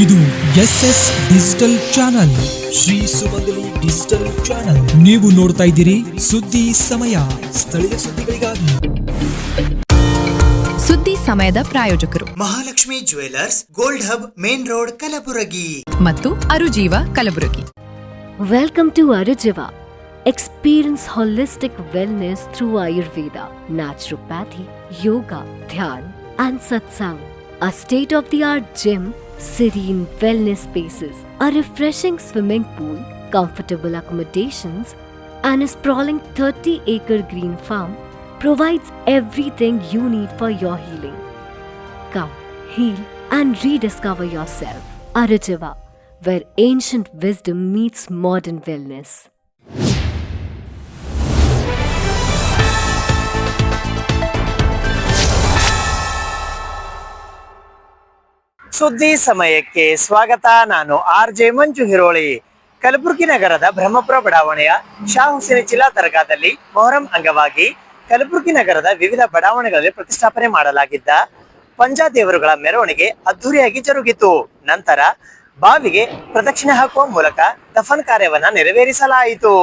ಇದು SS digital channel, Shri ಸುಮಂಗಲಿ digital channel. ನೀವು ನೋಡ್ತಾ ಇದ್ದೀರಿ ಸುದ್ದಿ ಸಮಯ, ಸ್ಥಳೀಯ ಸುದ್ದಿಗಳಿಗಾಗಿ. ಸುದ್ದಿ ಸಮಯದ ಪ್ರಾಯೋಜಕರು Mahalakshmi jewellers, gold hub, main road, Kalaburagi ಮತ್ತು ಅರುಜೀವ Kalaburagi. Welcome to Arujiva. Experience holistic wellness through Ayurveda, naturopathy, yoga, dhyan, and satsang. A state-of-the-art gym, serene wellness spaces, a refreshing swimming pool, comfortable accommodations, and a sprawling 30-acre green farm provides everything you need for your healing. Come, heal, and rediscover yourself. Arujiva, where ancient wisdom meets modern wellness. ಸುದ್ದಿ ಸಮಯಕ್ಕೆ ಸ್ವಾಗತ. ನಾನು RJ ಮಂಜು ಹಿರೋಳಿ. ಕಲಬುರಗಿ ನಗರದ ಬ್ರಹ್ಮಪುರ ಬಡಾವಣೆಯ ಶಾ ಹುಸೇನ್ ಜಿಲ್ಲಾ ದರ್ಗಾದಲ್ಲಿ ಮೊಹರಂ ಅಂಗವಾಗಿ ಕಲಬುರಗಿ ನಗರದ ವಿವಿಧ ಬಡಾವಣೆಗಳಲ್ಲಿ ಪ್ರತಿಷ್ಠಾಪನೆ ಮಾಡಲಾಗಿದ್ದ ಪಂಜಾದೇವರುಗಳ ಮೆರವಣಿಗೆ ಅದ್ದೂರಿಯಾಗಿ ಜರುಗಿತು. ನಂತರ ಬಾವಿಗೆ ಪ್ರದಕ್ಷಿಣೆ ಹಾಕುವ ಮೂಲಕ ದಫನ್ ಕಾರ್ಯವನ್ನ ನೆರವೇರಿಸಲಾಯಿತು.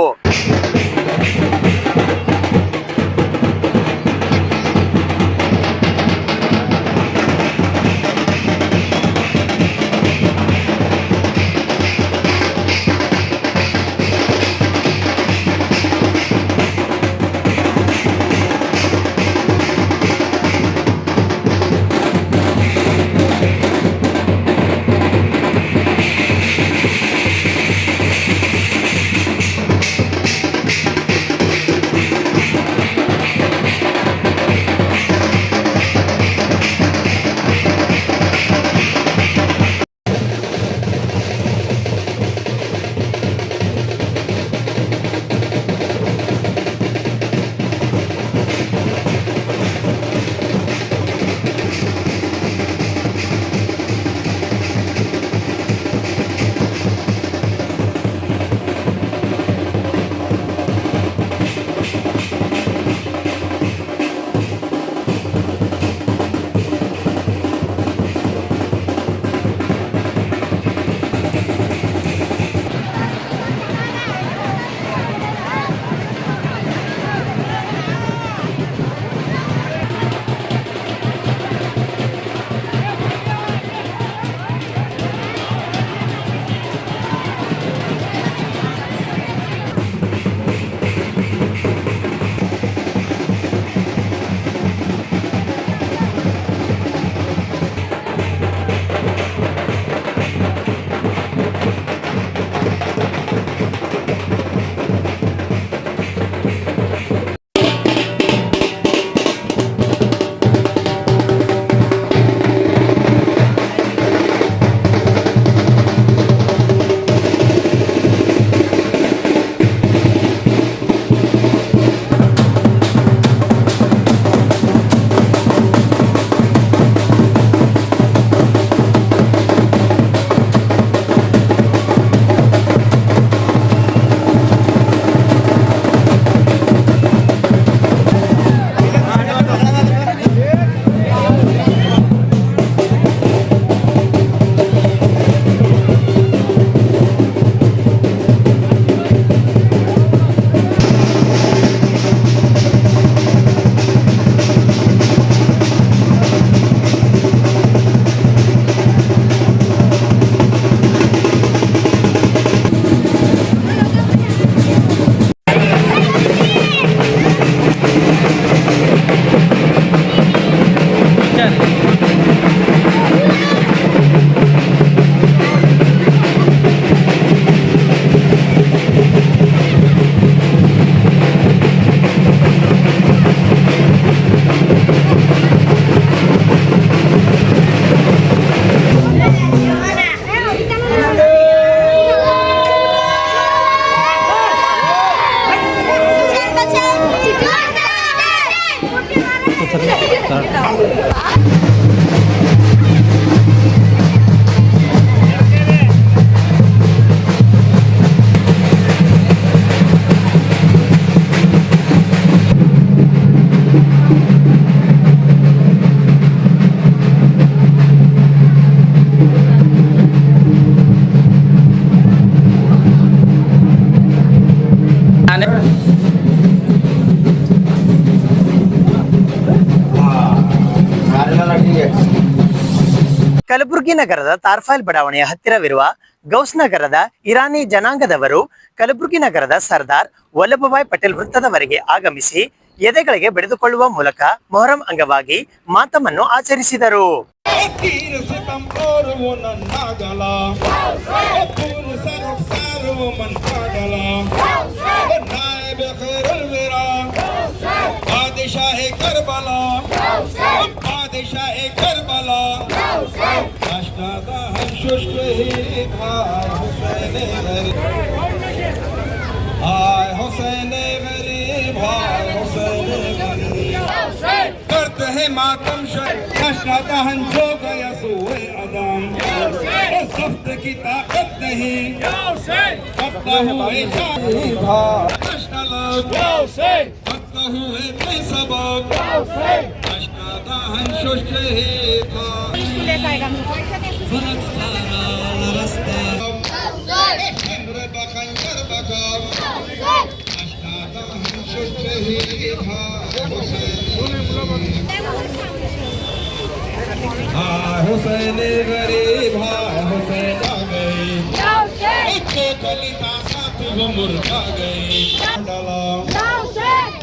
ಕಲಬುರಗಿ ನಗರದ ತಾರ್ಫಾಲ್ ಬಡಾವಣೆಯ ಹತ್ತಿರವಿರುವ ಗೌಸ್ ನಗರದ ಇರಾನಿ ಜನಾಂಗದವರು ಕಲಬುರಗಿ ನಗರದ ಸರ್ದಾರ್ ವಲ್ಲಭಭಾಯ್ ಪಟೇಲ್ ವೃತ್ತದವರೆಗೆ ಆಗಮಿಸಿ ಎದೆಗಳಿಗೆ ಬಡಿದುಕೊಳ್ಳುವ ಮೂಲಕ ಮೊಹರಂ ಅಂಗವಾಗಿ ಮಾತಮ್ಮನ್ನು ಆಚರಿಸಿದರು. करते हैं मातम शहन जो गया सोए अदम सख्त की ताकत नहीं हुए सबक हुसैन गरीब हुसैन आ गई उसको खलीफा साथ वो मुर्दा गई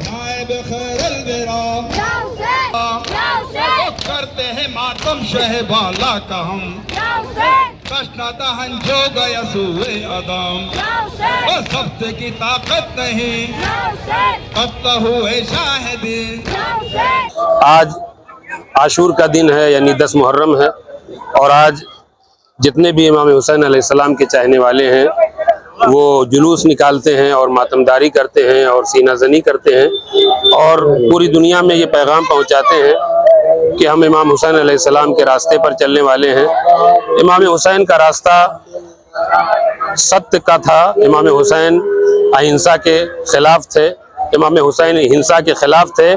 नायब खैरल बेरा करते हैं मातम शहबाला का हम कष्टाता हन जो गया सुए अदम सख्त की ताकत नहीं कत्ता हुए शाहिदी। आज आशूर का दिन है यानी 10 मुहर्रम है और आज जितने भी इमाम हुसैन अलैहिस्सलाम के चाहने वाले हैं वो जुलूस निकालते हैं और मातमदारी करते हैं और सीना जनी करते हैं और पूरी दुनिया में ये पैगाम पहुंचाते हैं कि हम इमाम हुसैन अलैहिस्सलाम के रास्ते पर चलने वाले हैं। इमाम हुसैन का रास्ता सत्य का था। इमाम हुसैन अहिंसा के खिलाफ थे। इमाम हुसैन हिंसा के खिलाफ थे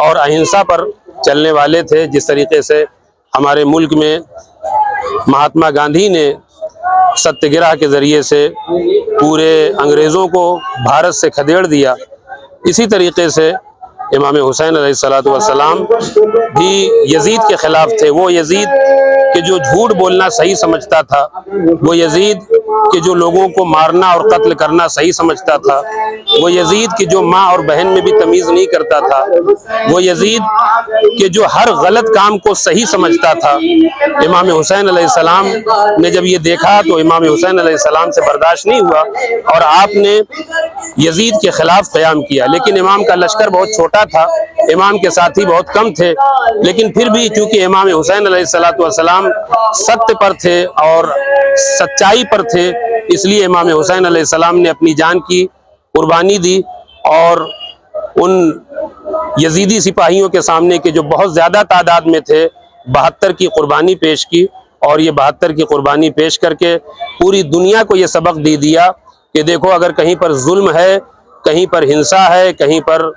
और अहिंसा पर चलने वाले थे। जिस तरीके से हमारे मुल्क में महात्मा गांधी ने सत्याग्रह के ज़रिए से पूरे अंग्रेज़ों को भारत से खदेड़ दिया, इसी तरीके से इमाम हुसैन अलैहिस्सलाम भी यजीद के ख़िलाफ़ थे। वो यजीद कि जो झूठ बोलना सही समझता था, वो यजीद कि जो लोगों को मारना और कत्ल करना सही समझता था, वो यजीद कि जो माँ और बहन में भी तमीज़ नहीं करता था, वो यजीद कि जो हर गलत काम को सही समझता था। इमाम हुसैन अलैहिस्सलाम ने जब ये देखा तो इमाम हुसैन अलैहिस्सलाम से बर्दाश्त नहीं हुआ और आपने यजीद के खिलाफ क़याम किया। लेकिन इमाम का लश्कर बहुत छोटा था, इमाम के साथी बहुत कम थे, लेकिन फिर भी चूंकि इमाम हुसैन अलैहिस्सलाम सत्य पर थे और सच्चाई पर थे, इसलिए इमाम हुसैन अलैहिस्सलाम ने अपनी जान की कुर्बानी दी और उन यजीदी सिपाहियों के सामने के जो बहुत ज़्यादा तादाद में थे 72 की कुर्बानी पेश की और ये 72 की कुर्बानी पेश करके पूरी दुनिया को ये सबक दे दिया कि देखो अगर कहीं पर जुल्म है, कहीं पर हिंसा है, कहीं पर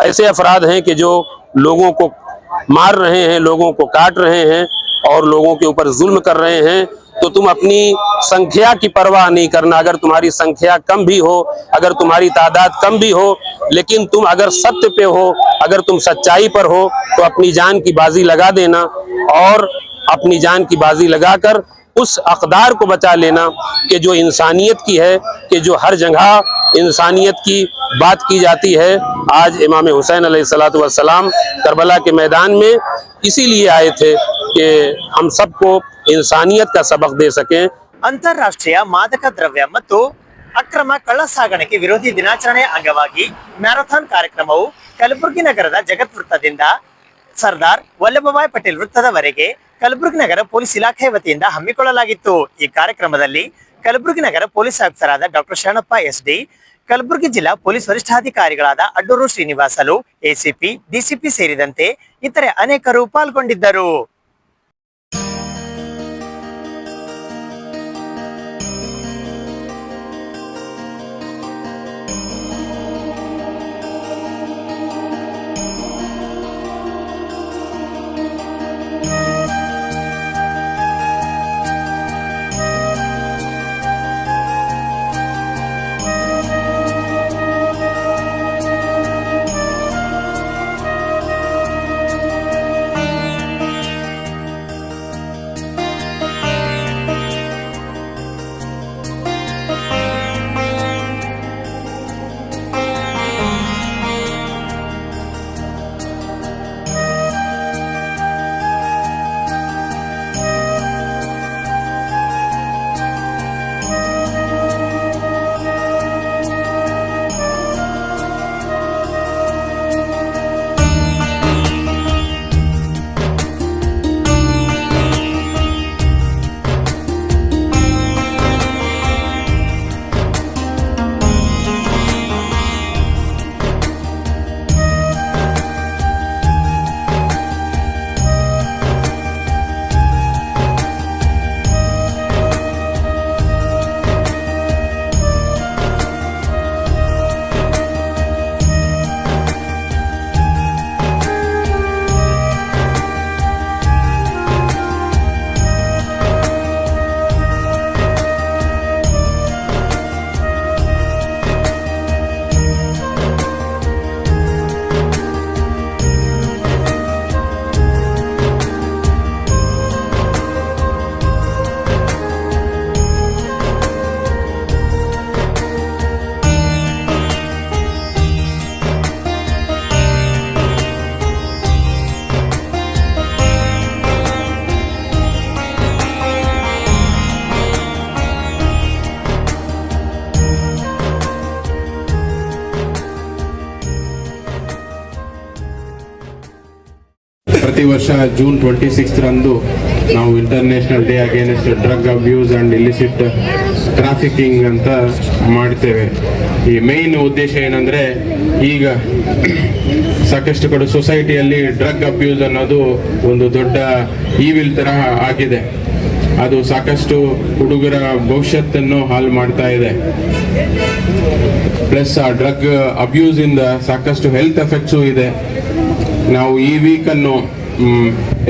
ऐसे अफराद हैं कि जो लोगों को मार रहे हैं, लोगों को काट रहे हैं और लोगों के ऊपर जुल्म कर रहे हैं, तो तुम अपनी संख्या की परवाह नहीं करना। अगर तुम्हारी संख्या कम भी हो, अगर तुम्हारी तादाद कम भी हो, लेकिन तुम अगर सत्य पे हो, अगर तुम सच्चाई पर हो, तो अपनी जान की बाजी लगा देना और अपनी जान की बाजी लगाकर उस अक़दार को बचा लेना कि जो इंसानियत की है, कि जो हर जगह इंसानियत की बात की जाती है। आज इमाम हुसैन अलैहिस्सलाम करबला के मैदान में इसीलिए आए थे कि हम सबको इंसानियत का सबक दे सकें। ಅಂತಾರಾಷ್ಟ್ರೀಯ ಮಾದಕ ದ್ರವ್ಯ ಮತ್ತು ಅಕ್ರಮ ಕಳ್ಳ ಸಾಗಾಣಿಕೆ ವಿರೋಧಿ ದಿನಾಚರಣೆಯ ಅಂಗವಾಗಿ ಮ್ಯಾರಥಾನ್ ಕಾರ್ಯಕ್ರಮವು ಕಲಬುರಗಿ ನಗರದ ಜಗತ್ ವೃತ್ತದಿಂದ ಸರ್ದಾರ್ ವಲ್ಲಭಭಾಯ್ ಪಟೇಲ್ ವೃತ್ತದವರೆಗೆ ಕಲಬುರಗಿ ನಗರ ಪೊಲೀಸ್ ಇಲಾಖೆ ವತಿಯಿಂದ ಹಮ್ಮಿಕೊಳ್ಳಲಾಗಿತ್ತು. ಈ ಕಾರ್ಯಕ್ರಮದಲ್ಲಿ ಕಲಬುರಗಿ ನಗರ ಪೊಲೀಸ್ ಆಯುಕ್ತರಾದ ಡಾಕ್ಟರ್ ಶರಣಪ್ಪ SD, ಕಲಬುರಗಿ ಜಿಲ್ಲಾ ಪೊಲೀಸ್ ವರಿಷ್ಠಾಧಿಕಾರಿಗಳಾದ ಅಡ್ಡೂರು ಶ್ರೀನಿವಾಸಲು, ACP, DCP ಸೇರಿದಂತೆ ಇತರೆ ಅನೇಕರು ಪಾಲ್ಗೊಂಡಿದ್ದರು. ಪ್ರತಿ ವರ್ಷ ಜೂನ್ 26 ರಂದು ನಾವು international day against drug abuse and illicit trafficking ಅಂತ ಮಾಡ್ತೇವೆ. ಈ ಮೇಯ್ನ್ ಉದ್ದೇಶ ಏನಂದರೆ, ಈಗ ಸಾಕಷ್ಟು ಕಡೆ ಸೊಸೈಟಿಯಲ್ಲಿ ಡ್ರಗ್ ಅಬ್ಯೂಸ್ ಅನ್ನೋದು ಒಂದು ದೊಡ್ಡ ಈವಿಲ್ ಥರ ಆಗಿದೆ. ಅದು ಸಾಕಷ್ಟು ಹುಡುಗರ ಭವಿಷ್ಯತ್ತನ್ನು ಹಾಳು ಮಾಡ್ತಾ ಇದೆ. ಪ್ಲಸ್ ಆ ಡ್ರಗ್ ಅಬ್ಯೂಸ್ ಇಂದ ಸಾಕಷ್ಟು ಹೆಲ್ತ್ ಎಫೆಕ್ಟ್ಸು ಇದೆ. ನಾವು ಈ ವೀಕನ್ನು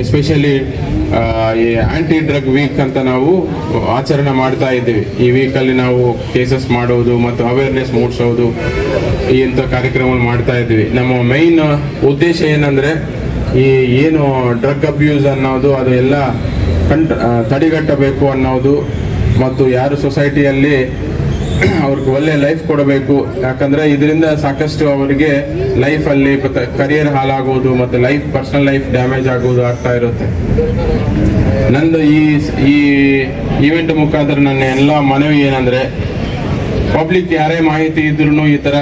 ಎಸ್ಪೆಷಲಿ ಈ ಆಂಟಿ ಡ್ರಗ್ ವೀಕ್ ಅಂತ ನಾವು ಆಚರಣೆ ಮಾಡ್ತಾ ಇದ್ದೀವಿ. ಈ ವೀಕಲ್ಲಿ ನಾವು ಕೇಸಸ್ ಮಾಡೋದು ಮತ್ತು ಅವೇರ್ನೆಸ್ ಮೂಡಿಸೋದು ಈ ಇಂಥ ಕಾರ್ಯಕ್ರಮ ಮಾಡ್ತಾ ಇದ್ದೀವಿ. ನಮ್ಮ ಮೈನ್ ಉದ್ದೇಶ ಏನಂದರೆ, ಈ ಏನು ಡ್ರಗ್ ಅಬ್ಯೂಸ್ ಅನ್ನೋದು ಅದು ಎಲ್ಲ ತಡೆಗಟ್ಟಬೇಕು ಅನ್ನೋದು, ಮತ್ತು ಯಾರು ಸೊಸೈಟಿಯಲ್ಲಿ ಅವ್ರಿಗೆ ಒಳ್ಳೆ ಲೈಫ್ ಕೊಡಬೇಕು. ಯಾಕಂದರೆ ಇದರಿಂದ ಸಾಕಷ್ಟು ಅವರಿಗೆ ಲೈಫಲ್ಲಿ ಕರಿಯರ್ ಹಾಳಾಗೋದು ಮತ್ತು ಪರ್ಸನಲ್ ಲೈಫ್ ಡ್ಯಾಮೇಜ್ ಆಗೋದು ಆಗ್ತಾ ಇರುತ್ತೆ. ನಂದು ಈ ಈವೆಂಟ್ ಮುಖಾಂತರ ನನ್ನ ಎಲ್ಲ ಮನವಿ ಏನಂದರೆ, ಪಬ್ಲಿಕ್ ಯಾರೇ ಮಾಹಿತಿ ಇದ್ರೂ ಈ ಥರ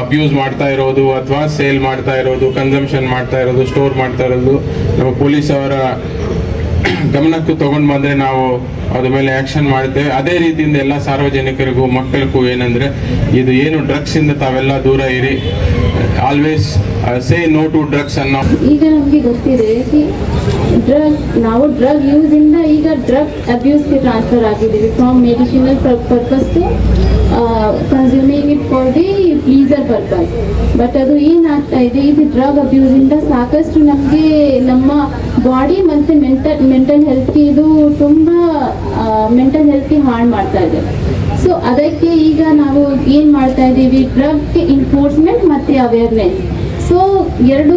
ಅಬ್ಯೂಸ್ ಮಾಡ್ತಾ ಇರೋದು ಅಥವಾ ಸೇಲ್ ಮಾಡ್ತಾ ಇರೋದು, ಕನ್ಸಂಪ್ಷನ್ ಮಾಡ್ತಾ ಇರೋದು, ಸ್ಟೋರ್ ಮಾಡ್ತಾ ಇರೋದು ನಮ್ಮ ಪೊಲೀಸ್ ಅವರ ಗಮನಕ್ಕೂ ತಗೊಂಡು ಬಂದರೆ ನಾವು ಅದ್ರ ಮೇಲೆ ಆ್ಯಕ್ಷನ್ ಮಾಡ್ತೇವೆ. ಅದೇ ರೀತಿಯಿಂದ ಎಲ್ಲ ಸಾರ್ವಜನಿಕರಿಗೂ ಮಕ್ಕಳಿಗೂ ಏನಂದರೆ, ಇದು ಏನು ಡ್ರಗ್ಸ್ ಇಂದ ತಾವೆಲ್ಲ ದೂರ ಇರಿ. Always say no to drugs ಅನ್ನೋ. ಈಗ ನಮಗೆ ಗೊತ್ತಿದೆ ನಾವು ಡ್ರಗ್ ಯೂಸ್ ಇಂದ ಈಗ ಡ್ರಗ್ ಅಬ್ಯೂಸ್ಗೆ ಟ್ರಾನ್ಸ್ಫರ್ ಆಗಿದ್ದೀವಿ. From medicinal purpose to consuming it for the pleasure purpose. But ಅದು ಏನಾಗ್ತಾ ಇದೆ, ಇದು ಡ್ರಗ್ ಅಬ್ಯೂಸ್ ಇಂದ ಸಾಕಷ್ಟು ನಮಗೆ ನಮ್ಮ ಬಾಡಿ ಮತ್ತು ಮೆಂಟಲ್ ಹೆಲ್ತ್ಗೆ ಇದು ತುಂಬ ಮೆಂಟಲ್ ಹೆಲ್ತ್ಗೆ ಹಾಳು ಮಾಡ್ತಾ ಇದೆ. ಸೊ ಅದಕ್ಕೆ ಈಗ ನಾವು ಏನು ಮಾಡ್ತಾ ಇದ್ದೀವಿ, ಡ್ರಗ್ ಎನ್ಫೋರ್ಸ್ಮೆಂಟ್ ಮತ್ತು ಅವೇರ್ನೆಸ್. ಸೊ ಎರಡು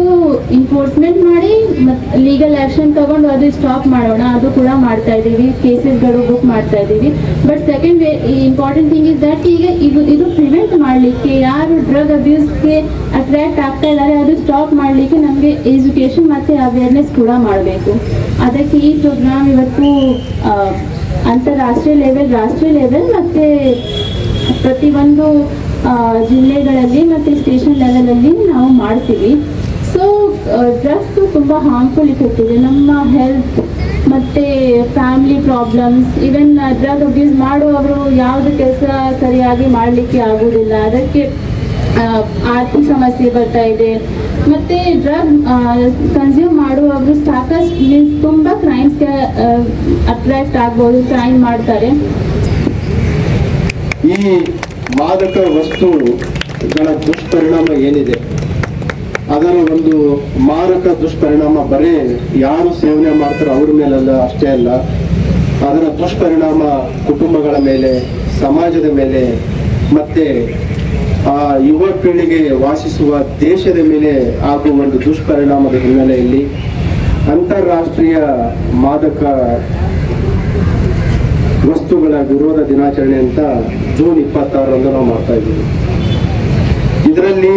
ಎನ್ಫೋರ್ಸ್ಮೆಂಟ್ ಮಾಡಿ ಮತ್ತು ಲೀಗಲ್ ಆ್ಯಕ್ಷನ್ ತಗೊಂಡು ಅದು ಸ್ಟಾಪ್ ಮಾಡೋಣ, ಅದು ಕೂಡ ಮಾಡ್ತಾ ಇದ್ದೀವಿ. ಕೇಸಸ್ಗಳು ಬುಕ್ ಮಾಡ್ತಾ ಇದ್ದೀವಿ. But second important thing is that ಈಗ ಇದು ಪ್ರಿವೆಂಟ್ ಮಾಡಲಿಕ್ಕೆ, ಯಾರು ಡ್ರಗ್ ಅಬ್ಯೂಸ್ಗೆ ಅಟ್ರ್ಯಾಕ್ಟ್ ಆಗ್ತಾ ಇದ್ದಾರೆ ಅದು ಸ್ಟಾಪ್ ಮಾಡಲಿಕ್ಕೆ ನಮಗೆ ಎಜುಕೇಷನ್ ಮತ್ತು ಅವೇರ್ನೆಸ್ ಕೂಡ ಮಾಡಬೇಕು. ಅದಕ್ಕೆ ಈ ಪ್ರೋಗ್ರಾಮ್ ಇವತ್ತು ಅಂತಾರಾಷ್ಟ್ರೀಯ ಲೆವೆಲ್, ರಾಷ್ಟ್ರೀಯ ಲೆವೆಲ್ ಮತ್ತು ಪ್ರತಿಯೊಂದು ಜಿಲ್ಲೆಗಳಲ್ಲಿ ಮತ್ತು ಸ್ಟೇಷನ್ ಲೆವೆಲಲ್ಲಿ ನಾವು ಮಾಡ್ತೀವಿ. ಸೊ ಡ್ರಗ್ಸ್ ತುಂಬ ಹಾರ್ಮ್ಫುಲ್ ಇಫೆಕ್ಟ್ ಇದೆ ನಮ್ಮ ಹೆಲ್ತ್ ಮತ್ತು family problems. Even drug abuse ಮಾಡುವವರು ಯಾವುದು ಕೆಲಸ ಸರಿಯಾಗಿ ಮಾಡಲಿಕ್ಕೆ ಆಗೋದಿಲ್ಲ, ಅದಕ್ಕೆ ಆರ್ಥಿಕ ಸಮಸ್ಯೆ ಬರ್ತಾ ಇದೆ. ಮತ್ತು ಡ್ರಗ್ ಕನ್ಸ್ಯೂಮ್ ಮಾಡುವವರು ಸಾಕಷ್ಟು ತುಂಬ ಕ್ರೈಮ್ಸ್ಗೆ ಅಟ್ರಾಕ್ಟ್ ಆಗ್ಬೋದು, ಕ್ರೈಮ್ ಮಾಡ್ತಾರೆ. ಈ ಮಾದಕ ವಸ್ತುಗಳ ದುಷ್ಪರಿಣಾಮ ಏನಿದೆ, ಅದರ ಒಂದು ಮಾರಕ ದುಷ್ಪರಿಣಾಮ ಬರೀ ಯಾರು ಸೇವನೆ ಮಾಡ್ತಾರೋ ಅವ್ರ ಮೇಲಲ್ಲ ಅಷ್ಟೇ ಅಲ್ಲ, ಅದರ ದುಷ್ಪರಿಣಾಮ ಕುಟುಂಬಗಳ ಮೇಲೆ, ಸಮಾಜದ ಮೇಲೆ, ಮತ್ತೆ ಆ ಯುವ ಪೀಳಿಗೆ ವಾಸಿಸುವ ದೇಶದ ಮೇಲೆ ಆಗುವ ಒಂದು ದುಷ್ಪರಿಣಾಮದ ಹಿನ್ನೆಲೆಯಲ್ಲಿ ಅಂತಾರಾಷ್ಟ್ರೀಯ ಮಾದಕ ವಸ್ತುಗಳ ವಿರೋಧ ದಿನಾಚರಣೆ ಅಂತ ಜೂನ್ 26ರಂದು ನಾವು ಮಾಡ್ತಾ ಇದ್ದೀವಿ. ಇದರಲ್ಲಿ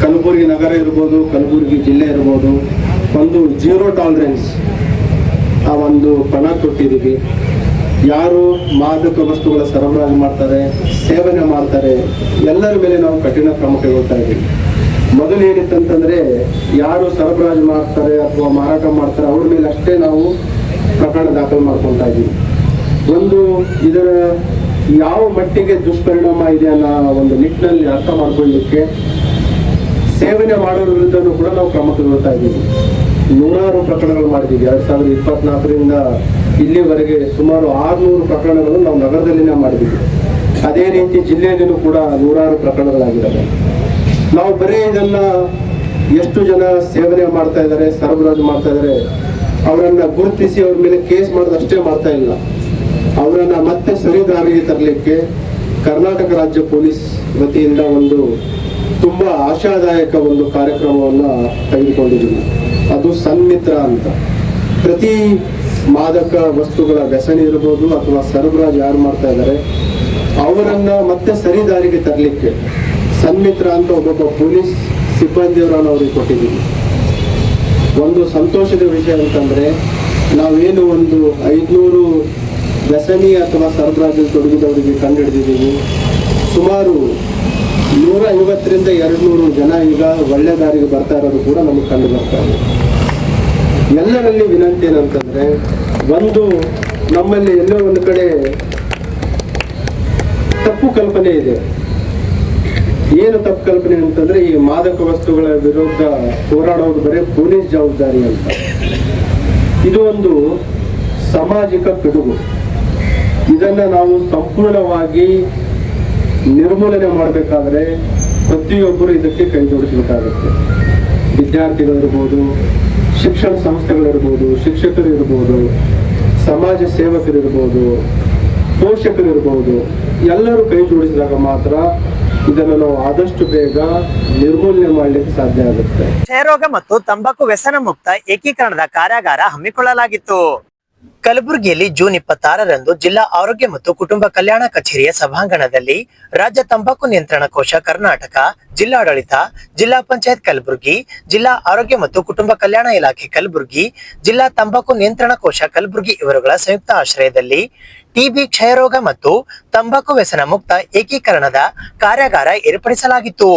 ಕಲಬುರಗಿ ನಗರ ಇರ್ಬೋದು, ಕಲಬುರಗಿ ಜಿಲ್ಲೆ ಇರ್ಬೋದು, ಒಂದು 0 ಟಾಲರೆನ್ಸ್ ಆ ಒಂದು ಪಣ ಕೊಟ್ಟಿದ್ದೀವಿ. ಯಾರು ಮಾದಕ ವಸ್ತುಗಳ ಸರಬರಾಜು ಮಾಡ್ತಾರೆ, ಸೇವನೆ ಮಾಡ್ತಾರೆ, ಎಲ್ಲರ ಮೇಲೆ ನಾವು ಕಠಿಣ ಕ್ರಮ ಕೈಗೊಳ್ತಾ ಇದ್ದೀವಿ. ಮೊದಲು ಏನಿತ್ತಂತಂದ್ರೆ, ಯಾರು ಸರಬರಾಜು ಮಾಡ್ತಾರೆ ಅಥವಾ ಮಾರಾಟ ಮಾಡ್ತಾರೆ ಅವ್ರ ಮೇಲೆ ಅಷ್ಟೇ ನಾವು ಪ್ರಕರಣ ದಾಖಲು ಮಾಡ್ಕೊಳ್ತಾ ಇದ್ದೀವಿ. ಒಂದು ಇದರ ಯಾವ ಮಟ್ಟಿಗೆ ದುಷ್ಪರಿಣಾಮ ಇದೆ ಅನ್ನೋ ಒಂದು ನಿಟ್ಟಿನಲ್ಲಿ ಅರ್ಥ ಮಾಡ್ಕೊಳ್ಳಿಕ್ಕೆ ಸೇವನೆ ಮಾಡೋರ ವಿರುದ್ಧನೂ ಕೂಡ ನಾವು ಕ್ರಮ ಕೈಗೊಳ್ತಾ ಇದ್ದೀವಿ. 100 ಪ್ರಕರಣಗಳು ಮಾಡಿದ್ದೀವಿ. 2024ರಿಂದ ಇಲ್ಲಿವರೆಗೆ ಸುಮಾರು 600 ಪ್ರಕರಣಗಳು ನಾವು ನಗರದಲ್ಲಿನೇ ಮಾಡಿದ್ದೀವಿ. ಅದೇ ರೀತಿ ಜಿಲ್ಲೆಯಲ್ಲಿನೂ ಕೂಡ 100 ಪ್ರಕರಣಗಳಾಗಿದ್ದಾವೆ. ನಾವು ಬರೀ ಇದನ್ನ ಎಷ್ಟು ಜನ ಸೇವನೆ ಮಾಡ್ತಾ ಇದ್ದಾರೆ, ಸರಬರಾಜು ಮಾಡ್ತಾ ಇದ್ದಾರೆ, ಅವರನ್ನ ಗುರುತಿಸಿ ಅವ್ರ ಮೇಲೆ ಕೇಸ್ ಮಾಡೋದಷ್ಟೇ ಮಾಡ್ತಾ ಇಲ್ಲ, ಅವರನ್ನ ಮತ್ತೆ ಸರಿದಾರಿಗೆ ತರಲಿಕ್ಕೆ ಕರ್ನಾಟಕ ರಾಜ್ಯ ಪೊಲೀಸ್ ವತಿಯಿಂದ ಒಂದು ತುಂಬಾ ಆಶಾದಾಯಕ ಒಂದು ಕಾರ್ಯಕ್ರಮವನ್ನ ತೆಗೆದುಕೊಂಡಿದ್ದೀವಿ. ಅದು ಸನ್ಮಿತ್ರ ಅಂತ. ಪ್ರತಿ ಮಾದಕ ವಸ್ತುಗಳ ವ್ಯಸನಿ ಇರ್ಬೋದು ಅಥವಾ ಸರಬರಾಜು ಯಾರು ಮಾಡ್ತಾ ಇದ್ದಾರೆ ಅವರನ್ನ ಮತ್ತೆ ಸರಿದಾರಿಗೆ ತರಲಿಕ್ಕೆ ಸನ್ಮಿತ್ರ ಅಂತ ಒಬ್ಬೊಬ್ಬ ಪೊಲೀಸ್ ಸಿಬ್ಬಂದಿಯವರನ್ನು ಅವ್ರಿಗೆ ಕೊಟ್ಟಿದ್ದೀವಿ. ಒಂದು ಸಂತೋಷದ ವಿಷಯ ಅಂತಂದ್ರೆ, ನಾವೇನು ಒಂದು 500 ವ್ಯಸನಿ ಅಥವಾ ಸರಬರಾಜು ತೊಡಗಿದವರಿಗೆ ಕಂಡುಹಿಡಿದಿದ್ದೀವಿ. ಸುಮಾರು 150ರಿಂದ 200 ಜನ ಈಗ ಒಳ್ಳೆ ದಾರಿಗೆ ಬರ್ತಾ ಇರೋದು ಕೂಡ ನಮಗೆ ಕಂಡು ಬರ್ತಾ ಇದೆ. ಎಲ್ಲರಲ್ಲಿ ವಿನಂತಿ ಏನಂತಂದರೆ, ಒಂದು ನಮ್ಮಲ್ಲಿ ಎಲ್ಲೋ ಒಂದು ಕಡೆ ತಪ್ಪು ಕಲ್ಪನೆ ಇದೆ. ಏನು ತಪ್ಪು ಕಲ್ಪನೆ ಅಂತಂದರೆ, ಈ ಮಾದಕ ವಸ್ತುಗಳ ವಿರುದ್ಧ ಹೋರಾಡೋದು ಬರೀ ಪೊಲೀಸ್ ಜವಾಬ್ದಾರಿ ಅಂತ. ಇದು ಒಂದು ಸಾಮಾಜಿಕ ಪಿಡುಗು. ಇದನ್ನು ನಾವು ಸಂಪೂರ್ಣವಾಗಿ ನಿರ್ಮೂಲನೆ ಮಾಡಬೇಕಾದ್ರೆ ಪ್ರತಿಯೊಬ್ಬರು ಇದಕ್ಕೆ ಕೈ ಜೋಡಿಸಬೇಕಾಗುತ್ತೆ. ವಿದ್ಯಾರ್ಥಿಗಳಿರ್ಬೋದು, ಶಿಕ್ಷಣ ಸಂಸ್ಥೆಗಳಿರ್ಬೋದು, ಶಿಕ್ಷಕರು ಇರ್ಬೋದು, ಸಮಾಜ ಸೇವಕರಿರ್ಬೋದು, ಪೋಷಕರಿರ್ಬೋದು, ಎಲ್ಲರೂ ಕೈ ಜೋಡಿಸಿದಾಗ ಮಾತ್ರ ಇದನ್ನು ನಾವು ಆದಷ್ಟು ಬೇಗ ನಿರ್ಮೂಲನೆ ಮಾಡಲಿಕ್ಕೆ ಸಾಧ್ಯ ಆಗುತ್ತೆ. ಕ್ಷಯರೋಗ ಮತ್ತು ತಂಬಾಕು ವ್ಯಸನ ಮುಕ್ತ ಏಕೀಕರಣದ ಕಾರ್ಯಾಗಾರ ಹಮ್ಮಿಕೊಳ್ಳಲಾಗಿತ್ತು. ಕಲಬುರಗಿಯಲ್ಲಿ ಜೂನ್ 26ರಂದು ಜಿಲ್ಲಾ ಆರೋಗ್ಯ ಮತ್ತು ಕುಟುಂಬ ಕಲ್ಯಾಣ ಕಚೇರಿಯ ಸಭಾಂಗಣದಲ್ಲಿ ರಾಜ್ಯ ತಂಬಾಕು ನಿಯಂತ್ರಣ ಕೋಶ ಕರ್ನಾಟಕ, ಜಿಲ್ಲಾಡಳಿತ, ಜಿಲ್ಲಾ ಪಂಚಾಯತ್ ಕಲಬುರಗಿ, ಜಿಲ್ಲಾ ಆರೋಗ್ಯ ಮತ್ತು ಕುಟುಂಬ ಕಲ್ಯಾಣ ಇಲಾಖೆ ಕಲಬುರಗಿ, ಜಿಲ್ಲಾ ತಂಬಾಕು ನಿಯಂತ್ರಣ ಕೋಶ ಕಲಬುರಗಿ ಇವರುಗಳ ಸಂಯುಕ್ತ ಆಶ್ರಯದಲ್ಲಿ ಟಿಬಿ, ಕ್ಷಯರೋಗ ಮತ್ತು ತಂಬಾಕು ವ್ಯಸನ ಮುಕ್ತ ಏಕೀಕರಣದ ಕಾರ್ಯಾಗಾರ ಏರ್ಪಡಿಸಲಾಗಿತ್ತು.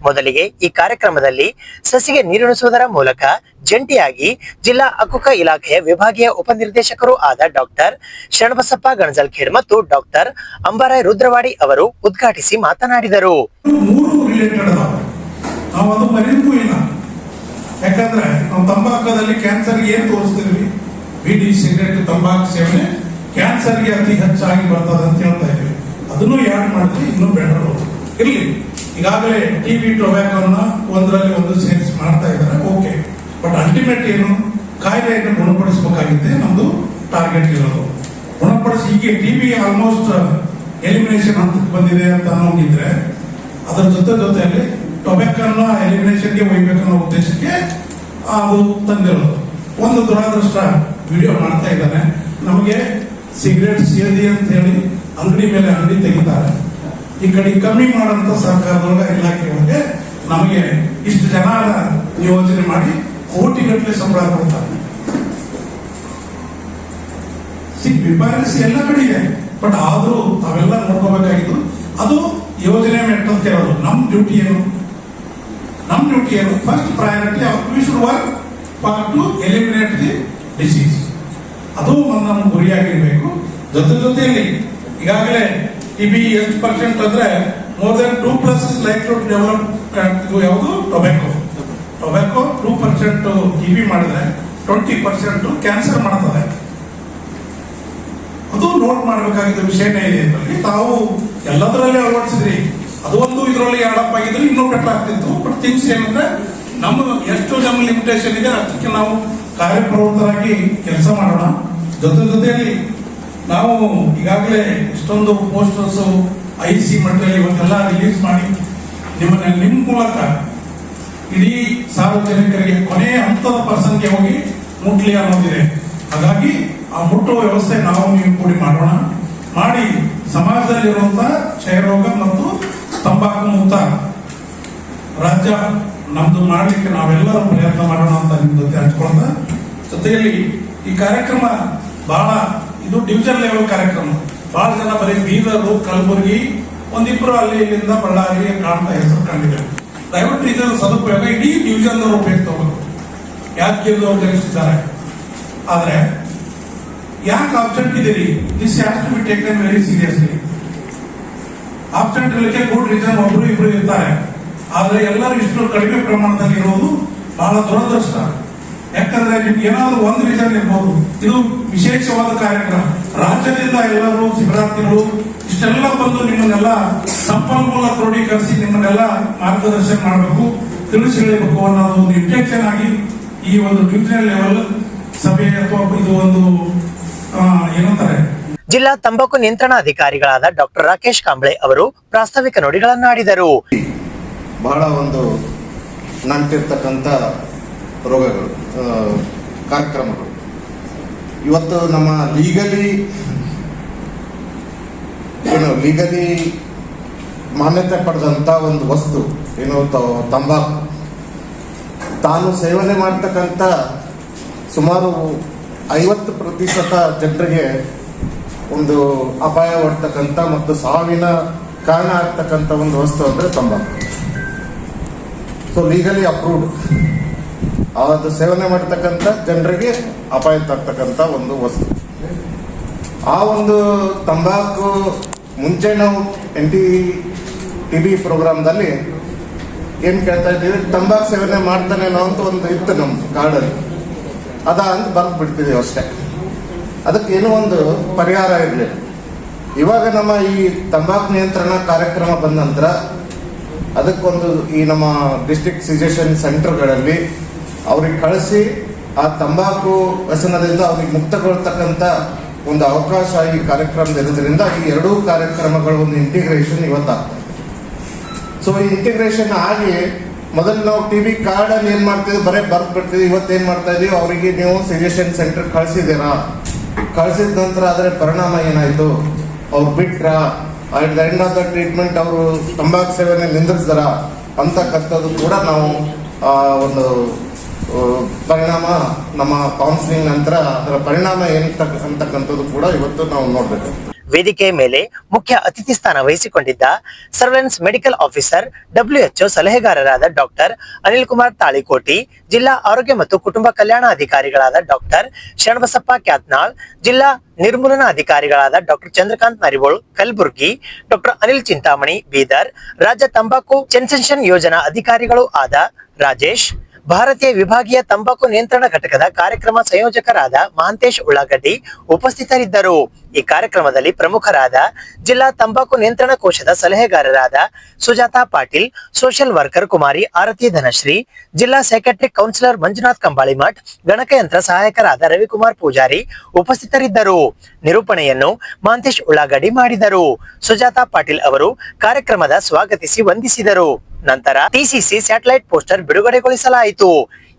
ಮೊದಲಿಗೆ ಈ ಕಾರ್ಯಕ್ರಮದಲ್ಲಿ ಸಸಿಗೆ ನೀರುಣಿಸುವುದರ ಮೂಲಕ ಜಂಟಿಯಾಗಿ ಜಿಲ್ಲಾ ಅಕ್ಕುಕ ಇಲಾಖೆಯ ವಿಭಾಗೀಯ ಉಪನಿರ್ದೇಶಕರು ಆದ ಡಾಕ್ಟರ್ ಶರಣಬಸಪ್ಪ ಗಣಜಲ್ಖೇಡ್ ಮತ್ತು ಡಾಕ್ಟರ್ ಅಂಬಾರಾಯ್ ರುದ್ರವಾಡಿ ಅವರು ಉದ್ಘಾಟಿಸಿ ಮಾತನಾಡಿದರು. ಯಾಕಂದ್ರೆ ನಾವು ತಂಬಾಕದಲ್ಲಿ ಕ್ಯಾನ್ಸರ್ ಏನ್ ತೋರಿಸ್ತೀವಿ, ಬೀಡಿ, ಸಿಗರೇಟ್, ತಂಬಾಕು ಸೇವನೆ ಕ್ಯಾನ್ಸರ್ಗೆ ಅತಿ ಹೆಚ್ಚಾಗಿ ಬರ್ತದೆ ಅಂತ ಹೇಳ್ತಾ ಇದ್ವಿ. ಅದನ್ನು ಯಾರು ಮಾಡಿದ್ರೆ ಇನ್ನೂ ಬೆಟರ್ ಇರ್ಲಿ. ಈಗಾಗಲೇ ಟಿಬಿ, ಟೊಬ್ಯಾಕೋನ ಒಂದರಲ್ಲಿ ಒಂದು ಸೇರಿಸಿ ಮಾಡ್ತಾ ಇದ್ದಾರೆ, ಓಕೆ. ಬಟ್ ಅಲ್ಟಿಮೇಟ್ ಏನು, ಕಾಯಿಲೆಯನ್ನು ಗುಣಪಡಿಸಬೇಕಾಗಿದೆ ನಮ್ದು ಟಾರ್ಗೆಟ್ ಇರೋದು. ಗುಣಪಡಿಸಿ ಈಗ ಟಿಬಿ ಆಲ್ಮೋಸ್ಟ್ ಎಲಿಮಿನೇಷನ್ ಹಂತಕ್ಕೆ ಬಂದಿದೆ ಅಂತ ಅನ್ನೋಂಗಿದ್ರೆ ಅದರ ಜೊತೆಯಲ್ಲಿ ಟೊಬ್ಯಾಕೋನ ಎಲಿಮಿನೇಷನ್ಗೆ ಒಯ್ಬೇಕನ್ನೋ ಉದ್ದೇಶಕ್ಕೆ ಅದು ತಂದಿರೋದು. ಒಂದು ದುರಾದೃಷ್ಟ ವಿಡಿಯೋ ಮಾಡ್ತಾ ಇದ್ದಾನೆ. ನಮಗೆ ಸಿಗರೇಟ್ ಸೇದಿ ಅಂತ ಹೇಳಿ ಅಂಗಡಿ ಮೇಲೆ ಅಂಗಡಿ ತೆಗಿತಾರೆ. ಈ ಕಡೆ ಕಮ್ಮಿ ಮಾಡೋಂಥ ಸರ್ಕಾರದೊಳಗ ಇಲಾಖೆ ಒಳಗೆ ನಮಗೆ ಇಷ್ಟು ಜನ ನಿಯೋಜನೆ ಮಾಡಿ ಕೋಟಿಗಟ್ಟಲೆ ಸಂಬಳ ಕೊಡ್ತಾರೆ. ವಿಪರ್ಯಾಸ ಎಲ್ಲ ಕಡೆ ಇದೆ. ಬಟ್ ಆದ್ರೂ ತಾವೆಲ್ಲ ನೋಡ್ಕೋಬೇಕಾಗಿತ್ತು. ಅದು ಯೋಜನೆ ಮೆಟ್ಟಂತ ಹೇಳೋದು. ನಮ್ಮ ಡ್ಯೂಟಿ ಏನು, first priority we should work for to eliminate the disease. ಅದು ನಮ್ಮ ಗುರಿಯಾಗಿರ್ಬೇಕು. ಜೊತೆಯಲ್ಲಿ ಈಗಾಗಲೇ ಟಿಬಿ ಎಷ್ಟು ಪರ್ಸೆಂಟ್ ಅಂದ್ರೆ more than 2+ is like to develop. ಯಾವುದು ಟೊಬ್ಯಾಕೋ 2% ಟಿಬಿ ಮಾಡಿದ್ರೆ 20% ಕ್ಯಾನ್ಸರ್ ಮಾಡ್ತದೆ. ಅದು ನೋಟ್ ಮಾಡಬೇಕಾಗಿದ್ದ ವಿಷಯನೇ ಇದೆ. ಇದರಲ್ಲಿ ತಾವು ಎಲ್ಲದರಲ್ಲಿ ಅಳವಡಿಸಿದ್ರಿ. ಅದು ಒಂದು ಇದರಲ್ಲಿ ಆಡಪ್ ಆಗಿದ್ರೆ ಇನ್ನೂ ಬೆಟರ್ ಆಗ್ತಿತ್ತು. ಬಟ್ ಥಿಂಗ್ಸ್ ಏನಂದ್ರೆ ನಮ್ಮ ಎಷ್ಟು ನಮ್ಮ ಲಿಮಿಟೇಷನ್ ಇದೆ ಅಷ್ಟಕ್ಕೆ ನಾವು ಕಾರ್ಯಪ್ರವೃತ್ತರಾಗಿ ಕೆಲಸ ಮಾಡೋಣ. ಜೊತೆಯಲ್ಲಿ ನಾವು ಈಗಾಗಲೇ ಇಷ್ಟೊಂದು ಪೋಸ್ಟರ್ಸ್ IC ಮಟ್ಟದಲ್ಲಿ ಇವತ್ತೆಲ್ಲ ರಿಲೀಸ್ ಮಾಡಿ ನಿಮ್ಮ ಮೂಲಕ ಇಡೀ ಸಾರ್ವಜನಿಕರಿಗೆ ಕೊನೆಯ ಹಂತದ ಪರ್ಸನ್ಗೆ ಹೋಗಿ ಮುಟ್ಲಿ ಅನ್ನೋದಿದೆ. ಹಾಗಾಗಿ ಆ ಮುಟ್ಟುವ ವ್ಯವಸ್ಥೆ ನಾವು ನೀವು ಕೂಡಿ ಮಾಡೋಣ. ಮಾಡಿ ಸಮಾಜದಲ್ಲಿರುವಂತಹ ಕ್ಷಯರೋಗ ಮತ್ತು ತಂಬಾಕು ಮುಕ್ತ ರಾಜ್ಯ ನಮ್ದು ಮಾಡಲಿಕ್ಕೆ ನಾವೆಲ್ಲರೂ ಪ್ರಯತ್ನ ಮಾಡೋಣ ಅಂತ ನಿಮ್ಮ ಜೊತೆ ಹಂಚ್ಕೊಳ್ತಾ, ಜೊತೆಯಲ್ಲಿ ಈ ಕಾರ್ಯಕ್ರಮ ಬಹಳ ಇದು ಡಿವಿಷನ್ ಲೆವೆಲ್ ಕಾರ್ಯಕ್ರಮ. ಬಹಳ ಜನ ಬರೀ ಬೀದರು, ಕಲಬುರಗಿ, ಒಂದಿಬ್ಬರು ಅಲ್ಲಿ ಇಲ್ಲಿಂದ ಬಳ್ಳಾರಿ ಕಾಣ್ತಾ ಹೆಸರು ಕಂಡಿದೆ. ದಯವಿಟ್ಟು ಇದರ ಸದುಪಯೋಗ ಇಡೀ ಡಿವಿಷನ್ ಉಪಯೋಗ ತಗೋಬೇಕು. ಯಾದಗಿರಿದವ್ರು ತಿಳಿಸಿದ್ದಾರೆ. ಆದ್ರೆ ಯಾಕೆ ಆಬ್ಸೆಂಟ್ ಇದೀರಿ, this has to be taken very seriously. Absent ಇರಲಿಕ್ಕೆ ಗುಡ್ ರೀಸನ್ ಒಬ್ರು ಇಬ್ರು ಇರ್ತಾರೆ. ಆದ್ರೆ ಎಲ್ಲರೂ ಇಷ್ಟು ಕಡಿಮೆ ಪ್ರಮಾಣದಲ್ಲಿ ಇರೋದು ಬಹಳ ದುರದೃಷ್ಟ. ಯಾಕಂದ್ರೆ ನಿಮ್ಗೆ ಏನಾದ್ರು ಒಂದು ರೀಸನ್ ಇರ್ಬೋದು. ಇದು ವಿಶೇಷವಾದ ಕಾರ್ಯಕ್ರಮ. ರಾಜ್ಯದಿಂದ ಎಲ್ಲರೂ ಶಿಬಿರಾರ್ಥಿಗಳು ಇಷ್ಟೆಲ್ಲ ಬಂದು ನಿಮ್ಮನ್ನೆಲ್ಲ ಸಂಪನ್ಮೂಲ ಕ್ರೋಢೀಕರಿಸಿ ನಿಮ್ಮನ್ನೆಲ್ಲ ಮಾರ್ಗದರ್ಶನ ಮಾಡಬೇಕು, ತಿಳಿಸಿ ಹೇಳಬೇಕು ಅನ್ನೋದು ಒಂದು ಇಂಟೆನ್ಷನ್ ಆಗಿ ಈ ಒಂದು ಡಿವಿಷನಲ್ ಲೆವೆಲ್ ಸಭೆ ಅಥವಾ ಇದು ಒಂದು ಏನಂತಾರೆ ಜಿಲ್ಲಾ ತಂಬಾಕು ನಿಯಂತ್ರಣ ಅಧಿಕಾರಿಗಳಾದ ಡಾಕ್ಟರ್ ರಾಕೇಶ್ ಕಾಂಬ್ಳೆ ಅವರು ಪ್ರಾಸ್ತಾವಿಕ ನುಡಿಗಳನ್ನಾಡಿದರು. ಬಹಳ ಒಂದು ನಂಟಿರ್ತಕ್ಕಂಥ ರೋಗಗಳು, ಕಾರ್ಯಕ್ರಮಗಳು ಇವತ್ತು ನಮ್ಮ ಲೀಗಲಿ ಮಾನ್ಯತೆ ಪಡೆದಂಥ ಒಂದು ವಸ್ತು ಏನು ತಂಬಾಕು. ತಾನು ಸೇವನೆ ಮಾಡ್ತಕ್ಕಂಥ ಸುಮಾರು 50% ಜನರಿಗೆ ಒಂದು ಅಪಾಯ ಒಡ್ತಕ್ಕಂಥ ಮತ್ತು ಸಾವಿನ ಕಾರಣ ಆಗ್ತಕ್ಕಂಥ ಒಂದು ವಸ್ತು ಅಂದರೆ ತಂಬಾಕು. So legally approved. ಅದು ಸೇವನೆ ಮಾಡ್ತಕ್ಕಂಥ ಜನರಿಗೆ ಅಪಾಯ ತರ್ತಕ್ಕಂಥ ಒಂದು ವಸ್ತು. ಆ ಒಂದು ತಂಬಾಕು ಮುಂಚೆ ನಾವು NTTB ಪ್ರೋಗ್ರಾಮ್ದಲ್ಲಿ ಏನು ಕೇಳ್ತಾ ಇದ್ದೀವಿ, ತಂಬಾಕು ಸೇವನೆ ಮಾಡ್ತಾನೇನೋ ಅಂತ ಒಂದು ಇತ್ತು ನಮ್ಮ ಕಾರ್ಡಲ್ಲಿ, ಅದ ಅಂತ ಬರ್ದು ಬಿಡ್ತಿದ್ದೀವಿ ಅಷ್ಟೇ. ಅದಕ್ಕೇನೋ ಒಂದು ಪರಿಹಾರ ಇರಲಿಲ್ಲ. ಇವಾಗ ನಮ್ಮ ಈ ತಂಬಾಕು ನಿಯಂತ್ರಣ ಕಾರ್ಯಕ್ರಮ ಬಂದ ನಂತರ ಅದಕ್ಕೊಂದು ಈ ನಮ್ಮ ಡಿಸ್ಟ್ರಿಕ್ಟ್ ಸಿಜೆಷನ್ ಸೆಂಟರ್ಗಳಲ್ಲಿ ಅವ್ರಿಗೆ ಕಳಿಸಿ ಆ ತಂಬಾಕು ವ್ಯಸನದಿಂದ ಅವ್ರಿಗೆ ಮುಕ್ತಗೊಳ್ತಕ್ಕಂಥ ಒಂದು ಅವಕಾಶ ಈ ಕಾರ್ಯಕ್ರಮದಿರೋದ್ರಿಂದ ಈ ಎರಡೂ ಕಾರ್ಯಕ್ರಮಗಳ ಒಂದು ಇಂಟಿಗ್ರೇಷನ್ ಇವತ್ತಾಗ್ತದೆ. ಸೊ ಈ ಇಂಟಿಗ್ರೇಷನ್ ಆಗಿ ಮೊದಲು ನಾವು TB ಕಾರ್ಡಲ್ಲಿ ಏನು ಮಾಡ್ತಿದ್ವಿ, ಬರೀ ಬರ್ದು ಬಿಡ್ತಿದ್ವಿ. ಇವತ್ತೇನು ಮಾಡ್ತಾ ಇದೀವಿ, ಅವರಿಗೆ ನೀವು ಸಜೆಷನ್ ಸೆಂಟರ್ ಕಳಿಸಿದ್ದೀರಾ, ಕಳಿಸಿದ ನಂತರ ಅದರ ಪರಿಣಾಮ ಏನಾಯಿತು, ಅವ್ರು ಬಿಟ್ರಾ, at the end of the treatment ಅವರು ತಂಬಾಕು ಸೇವನೆ ನಿಂದಿಸಿದಾರ ಅಂತಕ್ಕಂಥದ್ದು ಕೂಡ ನಾವು ಒಂದು ಪರಿಣಾಮ ನಮ್ಮ ಕೌನ್ಸಿಲಿಂಗ್ ನಂತರ ಅದರ ಪರಿಣಾಮ ಅಂತಕ್ಕಂಥದ್ದು ಕೂಡ ಇವತ್ತು ನಾವು ನೋಡಬೇಕು. ವೇದಿಕೆಯ ಮೇಲೆ ಮುಖ್ಯ ಅತಿಥಿ ಸ್ಥಾನ ವಹಿಸಿಕೊಂಡಿದ್ದ ಸರ್ವೆಲೆನ್ಸ್ ಮೆಡಿಕಲ್ ಆಫೀಸರ್ WHO ಸಲಹೆಗಾರರಾದ ಡಾಕ್ಟರ್ ಅನಿಲ್ ಕುಮಾರ್ ತಾಳಿಕೋಟಿ, ಜಿಲ್ಲಾ ಆರೋಗ್ಯ ಮತ್ತು ಕುಟುಂಬ ಕಲ್ಯಾಣ ಅಧಿಕಾರಿಗಳಾದ ಡಾಕ್ಟರ್ ಶರಣಬಸಪ್ಪ ಕ್ಯಾತ್ನಾಳ್, ಜಿಲ್ಲಾ ನಿರ್ಮೂಲನಾ ಅಧಿಕಾರಿಗಳಾದ ಡಾಕ್ಟರ್ ಚಂದ್ರಕಾಂತ್ ನರಿಬೋಳ್ ಕಲಬುರ್ಗಿ, ಡಾಕ್ಟರ್ ಅನಿಲ್ ಚಿಂತಾಮಣಿ ಬೀದರ್, ರಾಜ್ಯ ತಂಬಾಕು ಸೆನ್ಸೇಷನ್ ಯೋಜನಾ ಅಧಿಕಾರಿಗಳು ಆದ ರಾಜೇಶ್, ಭಾರತೀಯ ವಿಭಾಗೀಯ ತಂಬಾಕು ನಿಯಂತ್ರಣ ಘಟಕದ ಕಾರ್ಯಕ್ರಮ ಸಂಯೋಜಕರಾದ ಮಹಾಂತೇಶ್ ಉಳ್ಳಾಗಡ್ಡಿ ಉಪಸ್ಥಿತರಿದ್ದರು. ಈ ಕಾರ್ಯಕ್ರಮದಲ್ಲಿ ಪ್ರಮುಖರಾದ ಜಿಲ್ಲಾ ತಂಬಾಕು ನಿಯಂತ್ರಣ ಕೋಶದ ಸಲಹೆಗಾರರಾದ ಸುಜಾತಾ ಪಾಟೀಲ್, ಸೋಷಿಯಲ್ ವರ್ಕರ್ ಕುಮಾರಿ ಆರತಿ ಧನಶ್ರೀ, ಜಿಲ್ಲಾ ಸೈಕಾಟ್ರಿಕ್ ಕೌನ್ಸಿಲರ್ ಮಂಜುನಾಥ್ ಕಂಬಾಳಿಮಠ್, ಗಣಕಯಂತ್ರ ಸಹಾಯಕರಾದ ರವಿಕುಮಾರ್ ಪೂಜಾರಿ ಉಪಸ್ಥಿತರಿದ್ದರು. ನಿರೂಪಣೆಯನ್ನು ಮಹಾಂತೇಶ್ ಉಳ್ಳಾಗಡ್ಡಿ ಮಾಡಿದರು. ಸುಜಾತಾ ಪಾಟೀಲ್ ಅವರು ಕಾರ್ಯಕ್ರಮದ ಸ್ವಾಗತಿಸಿ ವಂದಿಸಿದರು. ನಂತರ TCC ಸ್ಯಾಟಲೈಟ್ ಪೋಸ್ಟರ್ ಬಿಡುಗಡೆಗೊಳಿಸಲಾಯಿತು.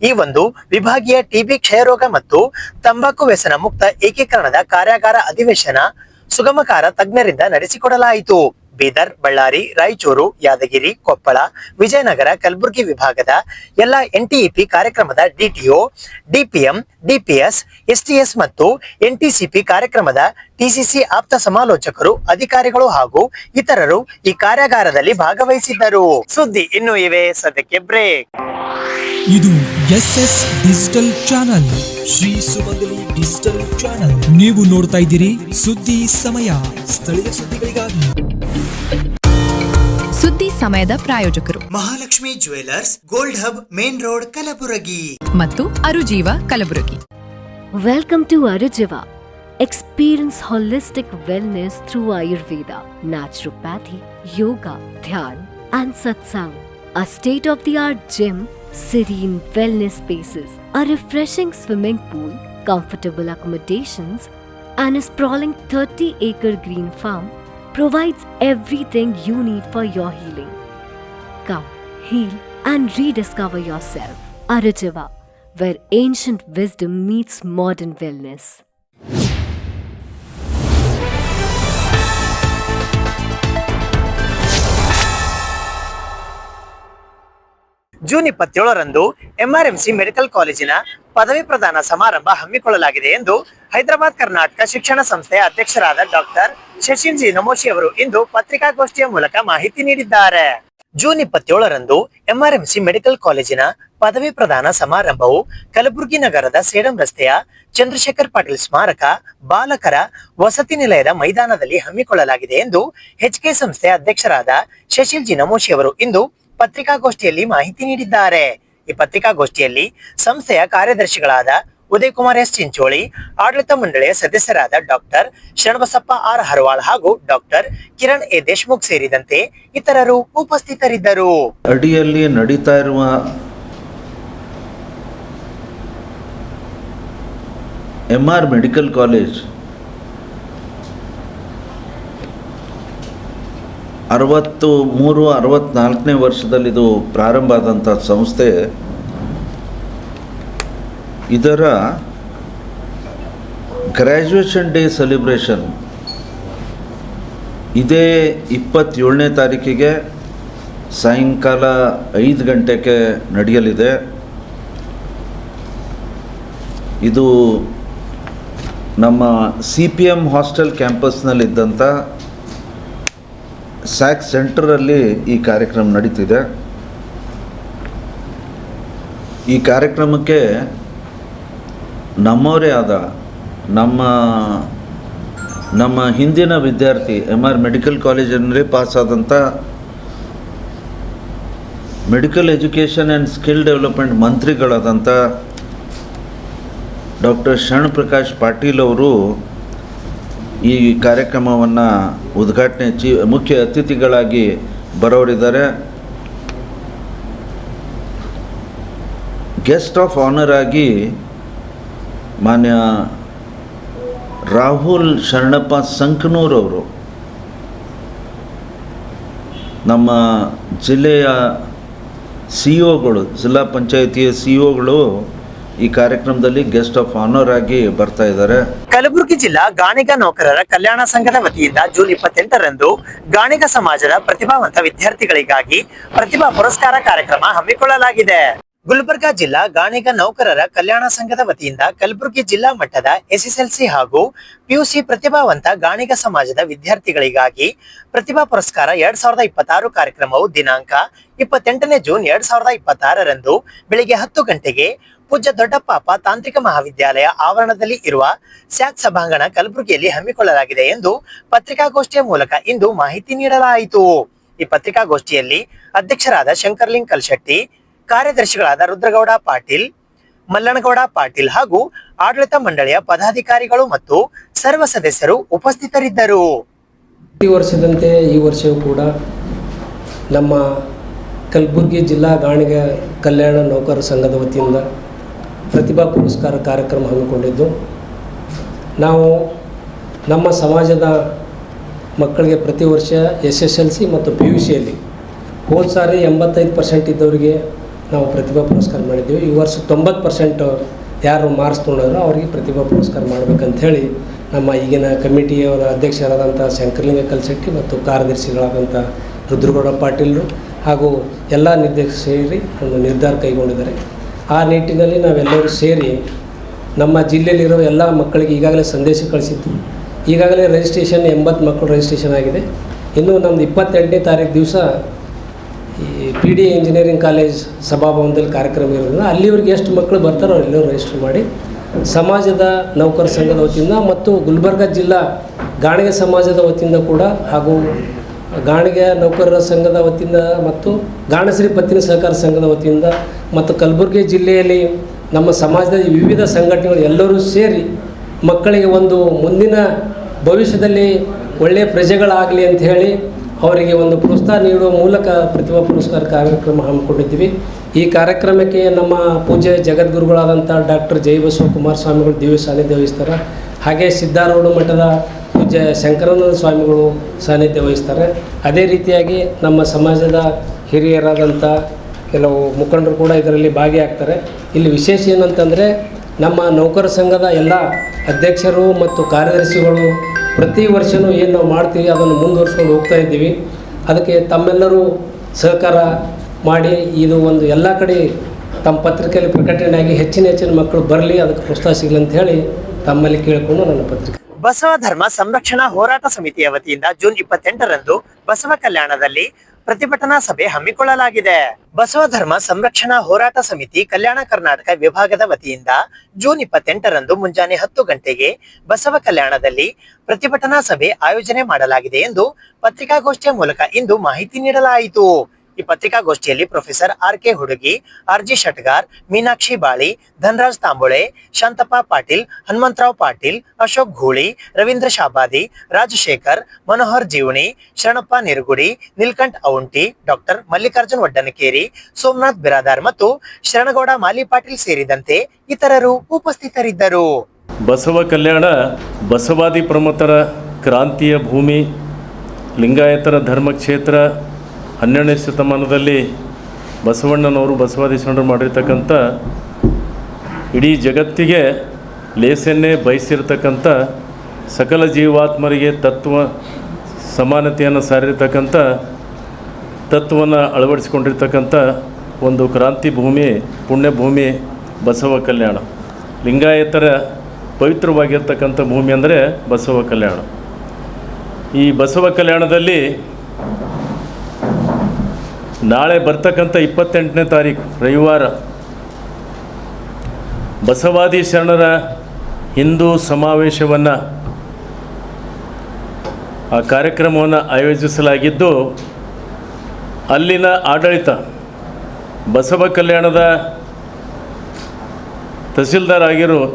ಈ ಒಂದು ವಿಭಾಗೀಯ TB ಕ್ಷಯರೋಗ ಮತ್ತು ತಂಬಾಕು ವ್ಯಸನ ಮುಕ್ತ ಏಕೀಕರಣದ ಕಾರ್ಯಾಗಾರ ಅಧಿವೇಶನ ಸುಗಮಕಾರ ತಜ್ಞರಿಂದ ನಡೆಸಿಕೊಡಲಾಯಿತು. ಬೀದರ್, ಬಳ್ಳಾರಿ, ರಾಯಚೂರು, ಯಾದಗಿರಿ, ಕೊಪ್ಪಳ, ವಿಜಯನಗರ, ಕಲಬುರಗಿ ವಿಭಾಗದ ಎಲ್ಲ NTEP ಕಾರ್ಯಕ್ರಮದ DTO, DPM, DPS, STS ಮತ್ತು NTCP ಕಾರ್ಯಕ್ರಮದ TCC ಆಪ್ತ ಸಮಾಲೋಚಕರು, ಅಧಿಕಾರಿಗಳು ಹಾಗೂ ಇತರರು ಈ ಕಾರ್ಯಾಗಾರದಲ್ಲಿ ಭಾಗವಹಿಸಿದ್ದರು. ಸುದ್ದಿ ಇನ್ನೂ ಇವೆ, ಸದ್ಯಕ್ಕೆ ಬ್ರೇಕ್. ಇದು SS ಡಿಜಿಟಲ್ ಚಾನಲ್, ಶ್ರೀ ಸುಮಂಗಲಿ ಡಿಜಿಟಲ್ ಚಾನಲ್. ನೀವು ನೋಡ್ತಾ ಇದ್ದೀರಿ ಸುದ್ದಿ ಸಮಯ, ಸ್ಥಳೀಯ ಸುದ್ದಿಗಳಿಗಾಗಿ. ಸುದ್ದಿ ಸಮಯದ ಪ್ರಾಯೋಜಕರು Mahalakshmi jewellers, gold hub, main road, Kalaburagi ಮತ್ತು ಅರುಜೀವ Kalaburagi. Welcome to Arujiva. Experience holistic wellness through Ayurveda, naturopathy, yoga, dhyan, and satsang. A state-of-the-art gym, serene wellness spaces, a refreshing swimming pool, comfortable accommodations, and a sprawling 30-acre green farm provides everything you need for your healing. Come, heal, and rediscover yourself. Arujiva, where ancient wisdom meets modern wellness. June 27ರಂದು MRMC medical ಕಾಲೇಜಿನ ಪದವಿ ಪ್ರದಾನ ಸಮಾರಂಭ ಹಮ್ಮಿಕೊಳ್ಳಲಾಗಿದೆ ಎಂದು ಹೈದರಾಬಾದ್ ಕರ್ನಾಟಕ ಶಿಕ್ಷಣ ಸಂಸ್ಥೆಯ ಅಧ್ಯಕ್ಷರಾದ ಡಾಕ್ಟರ್ ಶಶಿನ್ಜಿ ನಮೋಶಿ ಅವರು ಇಂದು ಪತ್ರಿಕಾಗೋಷ್ಠಿಯ ಮೂಲಕ ಮಾಹಿತಿ ನೀಡಿದ್ದಾರೆ. ಜೂನ್ 27ರಂದು MRMC ಮೆಡಿಕಲ್ ಕಾಲೇಜಿನ ಪದವಿ ಪ್ರದಾನ ಸಮಾರಂಭವು ಕಲಬುರಗಿ ನಗರದ ಸೇಡಂ ರಸ್ತೆಯ ಚಂದ್ರಶೇಖರ್ ಪಾಟೀಲ್ ಸ್ಮಾರಕ ಬಾಲಕರ ವಸತಿ ನಿಲಯದ ಮೈದಾನದಲ್ಲಿ ಹಮ್ಮಿಕೊಳ್ಳಲಾಗಿದೆ ಎಂದು HK ಸಂಸ್ಥೆಯ ಅಧ್ಯಕ್ಷರಾದ ಶಶಿನ್ಜಿ ನಮೋಶಿ ಅವರು ಇಂದು ಪತ್ರಿಕಾಗೋಷ್ಠಿಯಲ್ಲಿ ಮಾಹಿತಿ ನೀಡಿದ್ದಾರೆ. ಈ ಪತ್ರಿಕಾಗೋಷ್ಠಿಯಲ್ಲಿ ಸಂಸ್ಥೆಯ ಕಾರ್ಯದರ್ಶಿಗಳಾದ ಉದಯ್ ಕುಮಾರ್ S ಚಿಂಚೋಳಿ, ಆಡಳಿತ ಮಂಡಳಿಯ ಸದಸ್ಯರಾದ ಡಾಕ್ಟರ್ ಶರಣಬಸಪ್ಪ R ಹರವಾಳ್ ಹಾಗೂ ಡಾಕ್ಟರ್ ಕಿರಣ್ A ದೇಶಮುಖ್ ಸೇರಿದಂತೆ ಇತರರು ಉಪಸ್ಥಿತರಿದ್ದರು. ಅಡಿಯಲ್ಲಿ ನಡೀತಾ ಇರುವ MR ಮೆಡಿಕಲ್ ಕಾಲೇಜ್ 63-64ನೇ ವರ್ಷದಲ್ಲಿದು ಪ್ರಾರಂಭ ಆದಂಥ ಸಂಸ್ಥೆ. ಇದರ ಗ್ರ್ಯಾಜುಯೇಷನ್ ಡೇ ಸೆಲೆಬ್ರೇಷನ್ ಇದೇ 27ನೇ ತಾರೀಕಿಗೆ ಸಾಯಂಕಾಲ 5 ಗಂಟೆಗೆ ನಡೆಯಲಿದೆ. ಇದು ನಮ್ಮ CPM ಹಾಸ್ಟೆಲ್ ಕ್ಯಾಂಪಸ್ನಲ್ಲಿದ್ದಂಥ ಸ್ಯಾಕ್ ಸೆಂಟರಲ್ಲಿ ಈ ಕಾರ್ಯಕ್ರಮ ನಡೀತಿದೆ. ಈ ಕಾರ್ಯಕ್ರಮಕ್ಕೆ ನಮ್ಮವರೇ ಆದ ನಮ್ಮ ಹಿಂದಿನ ವಿದ್ಯಾರ್ಥಿ MR ಮೆಡಿಕಲ್ ಕಾಲೇಜಿನಲ್ಲಿ ಪಾಸಾದಂಥ medical education and skill development ಮಂತ್ರಿಗಳಾದಂಥ ಡಾಕ್ಟರ್ ಶರಣ್ ಪ್ರಕಾಶ್ ಪಾಟೀಲ್ ಅವರು ಈ ಕಾರ್ಯಕ್ರಮವನ್ನು ಉದ್ಘಾಟನೆ ಮುಖ್ಯ ಅತಿಥಿಗಳಾಗಿ ಬರೋರಿದ್ದಾರೆ. ಗೆಸ್ಟ್ ಆಫ್ ಆನರ್ ಆಗಿ ಮಾನ್ಯ ರಾಹುಲ್ ಶರಣಪ್ಪ ಸಂಕನೂರ್ ಅವರು, ನಮ್ಮ ಜಿಲ್ಲೆಯ CEO ಗಳು, ಜಿಲ್ಲಾ ಪಂಚಾಯಿತಿಯ CEO ಗಳು ಈ ಕಾರ್ಯಕ್ರಮದಲ್ಲಿ ಗೆಸ್ಟ್ ಆಫ್ ಆನರ್ ಆಗಿ ಬರ್ತಾ ಇದ್ದಾರೆ. ಕಲಬುರಗಿ ಜಿಲ್ಲಾ ಗಾಣಿಗ ನೌಕರರ ಕಲ್ಯಾಣ ಸಂಘದ ವತಿಯಿಂದ ಜೂನ್ 28ರಂದು ಗಾಣಿಗ ಸಮಾಜದ ಪ್ರತಿಭಾವಂತ ವಿದ್ಯಾರ್ಥಿಗಳಿಗಾಗಿ ಪ್ರತಿಭಾ ಪುರಸ್ಕಾರ ಕಾರ್ಯಕ್ರಮ ಹಮ್ಮಿಕೊಳ್ಳಲಾಗಿದೆ. ಗುಲ್ಬರ್ಗಾ ಜಿಲ್ಲಾ ಗಾಣಿಗ ನೌಕರರ ಕಲ್ಯಾಣ ಸಂಘದ ವತಿಯಿಂದ ಕಲಬುರಗಿ ಜಿಲ್ಲಾ ಮಟ್ಟದ SSLC ಹಾಗೂ PUC ಪ್ರತಿಭಾವಂತ ಗಾಣಿಗ ಸಮಾಜದ ವಿದ್ಯಾರ್ಥಿಗಳಿಗಾಗಿ ಪ್ರತಿಭಾ ಪುರಸ್ಕಾರ 2026 ಕಾರ್ಯಕ್ರಮವು ದಿನಾಂಕ 28ನೇ ಜೂನ್ 2026ರಂದು ಬೆಳಿಗ್ಗೆ 10 ಗಂಟೆಗೆ ಪೂಜ್ಯ ದೊಡ್ಡಪ್ಪ ತಾಂತ್ರಿಕ ಮಹಾವಿದ್ಯಾಲಯ ಆವರಣದಲ್ಲಿ ಇರುವ ಸ್ಯಾಕ್ ಸಭಾಂಗಣ ಕಲಬುರಗಿಯಲ್ಲಿ ಹಮ್ಮಿಕೊಳ್ಳಲಾಗಿದೆ ಎಂದು ಪತ್ರಿಕಾಗೋಷ್ಠಿಯ ಮೂಲಕ ಇಂದು ಮಾಹಿತಿ ನೀಡಲಾಯಿತು. ಈ ಪತ್ರಿಕಾಗೋಷ್ಠಿಯಲ್ಲಿ ಅಧ್ಯಕ್ಷರಾದ ಶಂಕರ್ಲಿಂಗ್ ಕಲ್ಶೆಟ್ಟಿ, ಕಾರ್ಯದರ್ಶಿಗಳಾದ ರುದ್ರಗೌಡ ಪಾಟೀಲ್, ಮಲ್ಲನಗೌಡ ಪಾಟೀಲ್ ಹಾಗೂ ಆಡಳಿತ ಮಂಡಳಿಯ ಪದಾಧಿಕಾರಿಗಳು ಮತ್ತು ಸರ್ವ ಸದಸ್ಯರು ಉಪಸ್ಥಿತರಿದ್ದರು. ಪ್ರತಿ ವರ್ಷದಂತೆ ಈ ವರ್ಷವೂ ಕೂಡ ನಮ್ಮ ಕಲಬುರಗಿ ಜಿಲ್ಲಾ ಗಾಣಿಗ ಕಲ್ಯಾಣ ನೌಕರರ ಸಂಘದ ವತಿಯಿಂದ ಪ್ರತಿಭಾ ಪುರಸ್ಕಾರ ಕಾರ್ಯಕ್ರಮ ಹಮ್ಮಿಕೊಂಡಿದ್ದು, ನಾವು ನಮ್ಮ ಸಮಾಜದ ಮಕ್ಕಳಿಗೆ ಪ್ರತಿ ವರ್ಷ SSLC ಮತ್ತು PUCಯಲ್ಲಿ ಹೋದ ಸಾರಿ 85% ಇದ್ದವರಿಗೆ ನಾವು ಪ್ರತಿಭಾ ಪುರಸ್ಕಾರ ಮಾಡಿದ್ದೀವಿ. ಈ ವರ್ಷ 90% ಯಾರು ಮಾರ್ಕ್ಸ್ ತೊಗೊಂಡ್ರು ಅವರಿಗೆ ಪ್ರತಿಭಾ ಪುರಸ್ಕಾರ ಮಾಡಬೇಕಂಥೇಳಿ ನಮ್ಮ ಈಗಿನ ಕಮಿಟಿಯವರ ಅಧ್ಯಕ್ಷರಾದಂಥ ಶಂಕರಲಿಂಗ ಕಲ್ಶೆಟ್ಟಿ ಮತ್ತು ಕಾರ್ಯದರ್ಶಿಗಳಾದಂಥ ರುದ್ರಗೌಡ ಪಾಟೀಲರು ಹಾಗೂ ಎಲ್ಲ ನಿರ್ದೇಶಕರು ಸೇರಿ ಒಂದು ನಿರ್ಧಾರ ಕೈಗೊಂಡಿದ್ದಾರೆ. ಆ ನಿಟ್ಟಿನಲ್ಲಿ ನಾವೆಲ್ಲರೂ ಸೇರಿ ನಮ್ಮ ಜಿಲ್ಲೆಯಲ್ಲಿರೋ ಎಲ್ಲ ಮಕ್ಕಳಿಗೆ ಈಗಾಗಲೇ ಸಂದೇಶ ಕಳಿಸಿದ್ದು. ಈಗಾಗಲೇ ರಿಜಿಸ್ಟ್ರೇಷನ್ 80 ಮಕ್ಕಳು ರಿಜಿಸ್ಟ್ರೇಷನ್ ಆಗಿದೆ. ಇನ್ನು ನಮ್ಮದು 28ನೇ ತಾರೀಕು ದಿವಸ ಈ PD ಇಂಜಿನಿಯರಿಂಗ್ ಕಾಲೇಜ್ ಸಭಾಭವನದಲ್ಲಿ ಕಾರ್ಯಕ್ರಮ ಇರೋದ್ರಿಂದ ಅಲ್ಲಿವರೆಗೆ ಎಷ್ಟು ಮಕ್ಕಳು ಬರ್ತಾರೋ ಅವರೆಲ್ಲರೂ ರಿಜಿಸ್ಟರ್ ಮಾಡಿ ಸಮಾಜದ ನೌಕರ ಸಂಘದ ವತಿಯಿಂದ ಮತ್ತು ಗುಲ್ಬರ್ಗಾ ಜಿಲ್ಲಾ ಗಾಣಿಗ ಸಮಾಜದ ವತಿಯಿಂದ ಕೂಡ ಹಾಗೂ ಗಾಣಿಗ ನೌಕರರ ಸಂಘದ ವತಿಯಿಂದ ಮತ್ತು ಗಾಣಶ್ರೀ ಪತ್ತಿನ ಸಹಕಾರ ಸಂಘದ ವತಿಯಿಂದ ಮತ್ತು ಕಲಬುರಗಿ ಜಿಲ್ಲೆಯಲ್ಲಿ ನಮ್ಮ ಸಮಾಜದ ವಿವಿಧ ಸಂಘಟನೆಗಳು ಎಲ್ಲರೂ ಸೇರಿ ಮಕ್ಕಳಿಗೆ ಒಂದು ಮುಂದಿನ ಭವಿಷ್ಯದಲ್ಲಿ ಒಳ್ಳೆಯ ಪ್ರಜೆಗಳಾಗಲಿ ಅಂತ ಹೇಳಿ ಅವರಿಗೆ ಒಂದು ಪ್ರೋತ್ಸಾಹ ನೀಡುವ ಮೂಲಕ ಪ್ರತಿಭಾ ಪುರಸ್ಕಾರ ಕಾರ್ಯಕ್ರಮ ಹಮ್ಮಿಕೊಂಡಿದ್ದೀವಿ. ಈ ಕಾರ್ಯಕ್ರಮಕ್ಕೆ ನಮ್ಮ ಪೂಜ್ಯ ಜಗದ್ಗುರುಗಳಾದಂಥ ಡಾಕ್ಟರ್ ಜೈ ಬಸವ ಕುಮಾರ ಸ್ವಾಮಿಗಳು ದಿವ್ಯ ಸಾನ್ನಿಧ್ಯ ವಹಿಸ್ತಾರೆ. ಹಾಗೆ ಸಿದ್ಧಾರೂಢ ಮಠದ ಪೂಜ್ಯ ಶಂಕರಾನಂದ ಸ್ವಾಮಿಗಳು ಸಾನ್ನಿಧ್ಯ ವಹಿಸ್ತಾರೆ. ಅದೇ ರೀತಿಯಾಗಿ ನಮ್ಮ ಸಮಾಜದ ಹಿರಿಯರಾದಂಥ ಕೆಲವು ಮುಖಂಡರು ಕೂಡ ಇದರಲ್ಲಿ ಭಾಗಿಯಾಗ್ತಾರೆ. ಇಲ್ಲಿ ವಿಶೇಷ ಏನಂತಂದರೆ ನಮ್ಮ ನೌಕರ ಸಂಘದ ಎಲ್ಲ ಅಧ್ಯಕ್ಷರು ಮತ್ತು ಕಾರ್ಯದರ್ಶಿಗಳು ಪ್ರತಿ ವರ್ಷವೂ ಏನು ನಾವು ಮಾಡ್ತೀವಿ ಅದನ್ನು ಮುಂದುವರ್ಸ್ಕೊಂಡು ಹೋಗ್ತಾ ಇದ್ದೀವಿ. ಅದಕ್ಕೆ ತಮ್ಮೆಲ್ಲರೂ ಸಹಕಾರ ಮಾಡಿ ಇದು ಒಂದು ಎಲ್ಲ ಕಡೆ ತಮ್ಮ ಪತ್ರಿಕೆಯಲ್ಲಿ ಪ್ರಕಟಣೆಯಾಗಿ ಹೆಚ್ಚಿನ ಮಕ್ಕಳು ಬರಲಿ, ಅದಕ್ಕೆ ಪ್ರೋತ್ಸಾಹ ಸಿಗಲಿ ಅಂತ ಹೇಳಿ ತಮ್ಮಲ್ಲಿ ಕೇಳಿಕೊಂಡು ನನ್ನ ಪತ್ರಿಕೆ. ಬಸವ ಧರ್ಮ ಸಂರಕ್ಷಣಾ ಹೋರಾಟ ಸಮಿತಿಯ ವತಿಯಿಂದ ಜೂನ್ 28ರಂದು ಬಸವ ಕಲ್ಯಾಣದಲ್ಲಿ ಪ್ರತಿಭಟನಾ ಸಭೆ ಹಮ್ಮಿಕೊಳ್ಳಲಾಗಿದೆ. ಬಸವ ಧರ್ಮ ಸಂರಕ್ಷಣಾ ಹೋರಾಟ ಸಮಿತಿ ಕಲ್ಯಾಣ ಕರ್ನಾಟಕ ವಿಭಾಗದ ವತಿಯಿಂದ ಜೂನ್ 28ರಂದು ಮುಂಜಾನೆ 10 ಗಂಟೆಗೆ ಬಸವ ಕಲ್ಯಾಣದಲ್ಲಿ ಪ್ರತಿಭಟನಾ ಸಭೆ ಆಯೋಜನೆ ಮಾಡಲಾಗಿದೆ ಎಂದು ಪತ್ರಿಕಾಗೋಷ್ಠಿಯ ಮೂಲಕ ಇಂದು ಮಾಹಿತಿ ನೀಡಲಾಯಿತು. ಈ ಪತ್ರಿಕಾಗೋಷ್ಠಿಯಲ್ಲಿ ಪ್ರೊಫೆಸರ್ RK ಹುಡುಗಿ, RG ಶಟ್ಗಾರ್, ಮೀನಾಕ್ಷಿ ಬಾಳಿ, ಧನರಾಜ್ ತಾಂಬೋಳೆ, ಶಾಂತಪ್ಪ ಪಾಟೀಲ್, ಹನುಮಂತರಾವ್ ಪಾಟೀಲ್, ಅಶೋಕ್ ಘೂಳಿ, ರವೀಂದ್ರ ಶಾಬಾದಿ, ರಾಜಶೇಖರ್, ಮನೋಹರ್ ಜೀವಣಿ, ಶರಣಪ್ಪ ನಿರುಗುಡಿ, ನೀಲ್ಕಂಠ್ ಔಂಟಿ, ಡಾಕ್ಟರ್ ಮಲ್ಲಿಕಾರ್ಜುನ್ ವಡ್ಡನಕೇರಿ, ಸೋಮನಾಥ್ ಬಿರಾದಾರ್ ಮತ್ತು ಶರಣಗೌಡ ಮಾಲಿ ಪಾಟೀಲ್ ಸೇರಿದಂತೆ ಇತರರು ಉಪಸ್ಥಿತರಿದ್ದರು. ಬಸವ ಕಲ್ಯಾಣ ಬಸವಾದಿ ಪ್ರಮುಖರ ಕ್ರಾಂತಿಯ ಭೂಮಿ, ಲಿಂಗಾಯತರ ಧರ್ಮಕ್ಷೇತ್ರ. 12ನೇ ಶತಮಾನದಲ್ಲಿ ಬಸವಣ್ಣನವರು ಬಸವಾದಿ ಶರಣರು ಮಾಡಿರ್ತಕ್ಕಂಥ ಇಡೀ ಜಗತ್ತಿಗೆ ಲೇಸನ್ನೇ ಬಯಸಿರ್ತಕ್ಕಂಥ ಸಕಲ ಜೀವಾತ್ಮರಿಗೆ ತತ್ವ ಸಮಾನತೆಯನ್ನು ಸಾರಿರ್ತಕ್ಕಂಥ ತತ್ವವನ್ನು ಅಳವಡಿಸಿಕೊಂಡಿರ್ತಕ್ಕಂಥ ಒಂದು ಕ್ರಾಂತಿ ಭೂಮಿ, ಪುಣ್ಯಭೂಮಿ ಬಸವ ಕಲ್ಯಾಣ. ಲಿಂಗಾಯತರ ಪವಿತ್ರವಾಗಿರ್ತಕ್ಕಂಥ ಭೂಮಿ ಅಂದರೆ ಬಸವ ಕಲ್ಯಾಣ. ಈ ಬಸವ ಕಲ್ಯಾಣದಲ್ಲಿ ನಾಳೆ ಬರ್ತಕ್ಕಂಥ 28ನೇ ತಾರೀಕು ರವಿವಾರ ಬಸವಾದಿ ಶರಣರ ಹಿಂದೂ ಸಮಾವೇಶವನ್ನು ಆ ಕಾರ್ಯಕ್ರಮವನ್ನು ಆಯೋಜಿಸಲಾಗಿದ್ದು, ಅಲ್ಲಿನ ಆಡಳಿತ ಬಸವ ಕಲ್ಯಾಣದ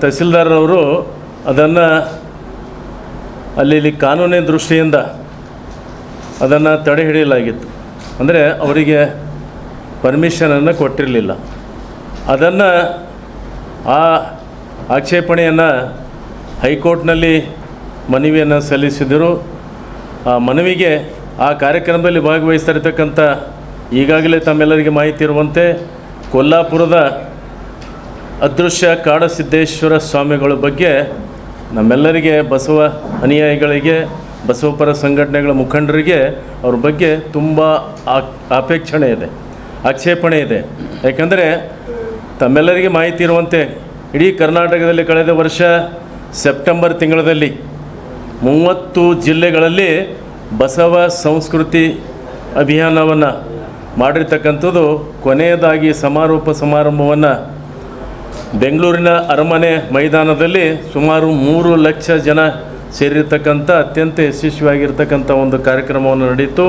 ತಹಸೀಲ್ದಾರವರು ಅದನ್ನು ಅಲ್ಲಿ ಕಾನೂನಿನ ದೃಷ್ಟಿಯಿಂದ ಅದನ್ನು ತಡೆ ಹಿಡಿಯಲಾಗಿತ್ತು. ಅಂದರೆ ಅವರಿಗೆ ಪರ್ಮಿಷನನ್ನು ಕೊಟ್ಟಿರಲಿಲ್ಲ. ಅದನ್ನು ಆ ಆಕ್ಷೇಪಣೆಯನ್ನು ಹೈಕೋರ್ಟ್ನಲ್ಲಿ ಮನವಿಯನ್ನು ಸಲ್ಲಿಸಿದರು. ಆ ಮನವಿಗೆ ಆ ಕಾರ್ಯಕ್ರಮದಲ್ಲಿ ಭಾಗವಹಿಸ್ತಿರ್ತಕ್ಕಂಥ ಈಗಾಗಲೇ ತಮ್ಮೆಲ್ಲರಿಗೆ ಮಾಹಿತಿ ಇರುವಂತೆ ಕೊಲ್ಲಾಪುರದ ಅದೃಶ್ಯ ಕಾಡಸಿದ್ದೇಶ್ವರ ಸ್ವಾಮಿಗಳ ಬಗ್ಗೆ ನಮ್ಮೆಲ್ಲರಿಗೆ, ಬಸವ ಅನುಯಾಯಿಗಳಿಗೆ, ಬಸವಪರ ಸಂಘಟನೆಗಳ ಮುಖಂಡರಿಗೆ ಅವ್ರ ಬಗ್ಗೆ ತುಂಬ ಅಪೇಕ್ಷಣೆ ಇದೆ, ಆಕ್ಷೇಪಣೆ ಇದೆ. ಯಾಕಂದರೆ ತಮ್ಮೆಲ್ಲರಿಗೆ ಮಾಹಿತಿ ಇರುವಂತೆ ಇಡೀ ಕರ್ನಾಟಕದಲ್ಲಿ ಕಳೆದ ವರ್ಷ ಸೆಪ್ಟೆಂಬರ್ ತಿಂಗಳಲ್ಲಿ 30 ಜಿಲ್ಲೆಗಳಲ್ಲಿ ಬಸವ ಸಂಸ್ಕೃತಿ ಅಭಿಯಾನವನ್ನು ಮಾಡಿರ್ತಕ್ಕಂಥದ್ದು. ಕೊನೆಯದಾಗಿ ಸಮಾರಂಭವನ್ನು ಬೆಂಗಳೂರಿನ ಅರಮನೆ ಮೈದಾನದಲ್ಲಿ ಸುಮಾರು 3 ಲಕ್ಷ ಜನ ಸೇರಿರ್ತಕ್ಕಂಥ ಅತ್ಯಂತ ಯಶಸ್ವಿಯಾಗಿರ್ತಕ್ಕಂಥ ಒಂದು ಕಾರ್ಯಕ್ರಮವನ್ನು ನಡೆಯಿತು.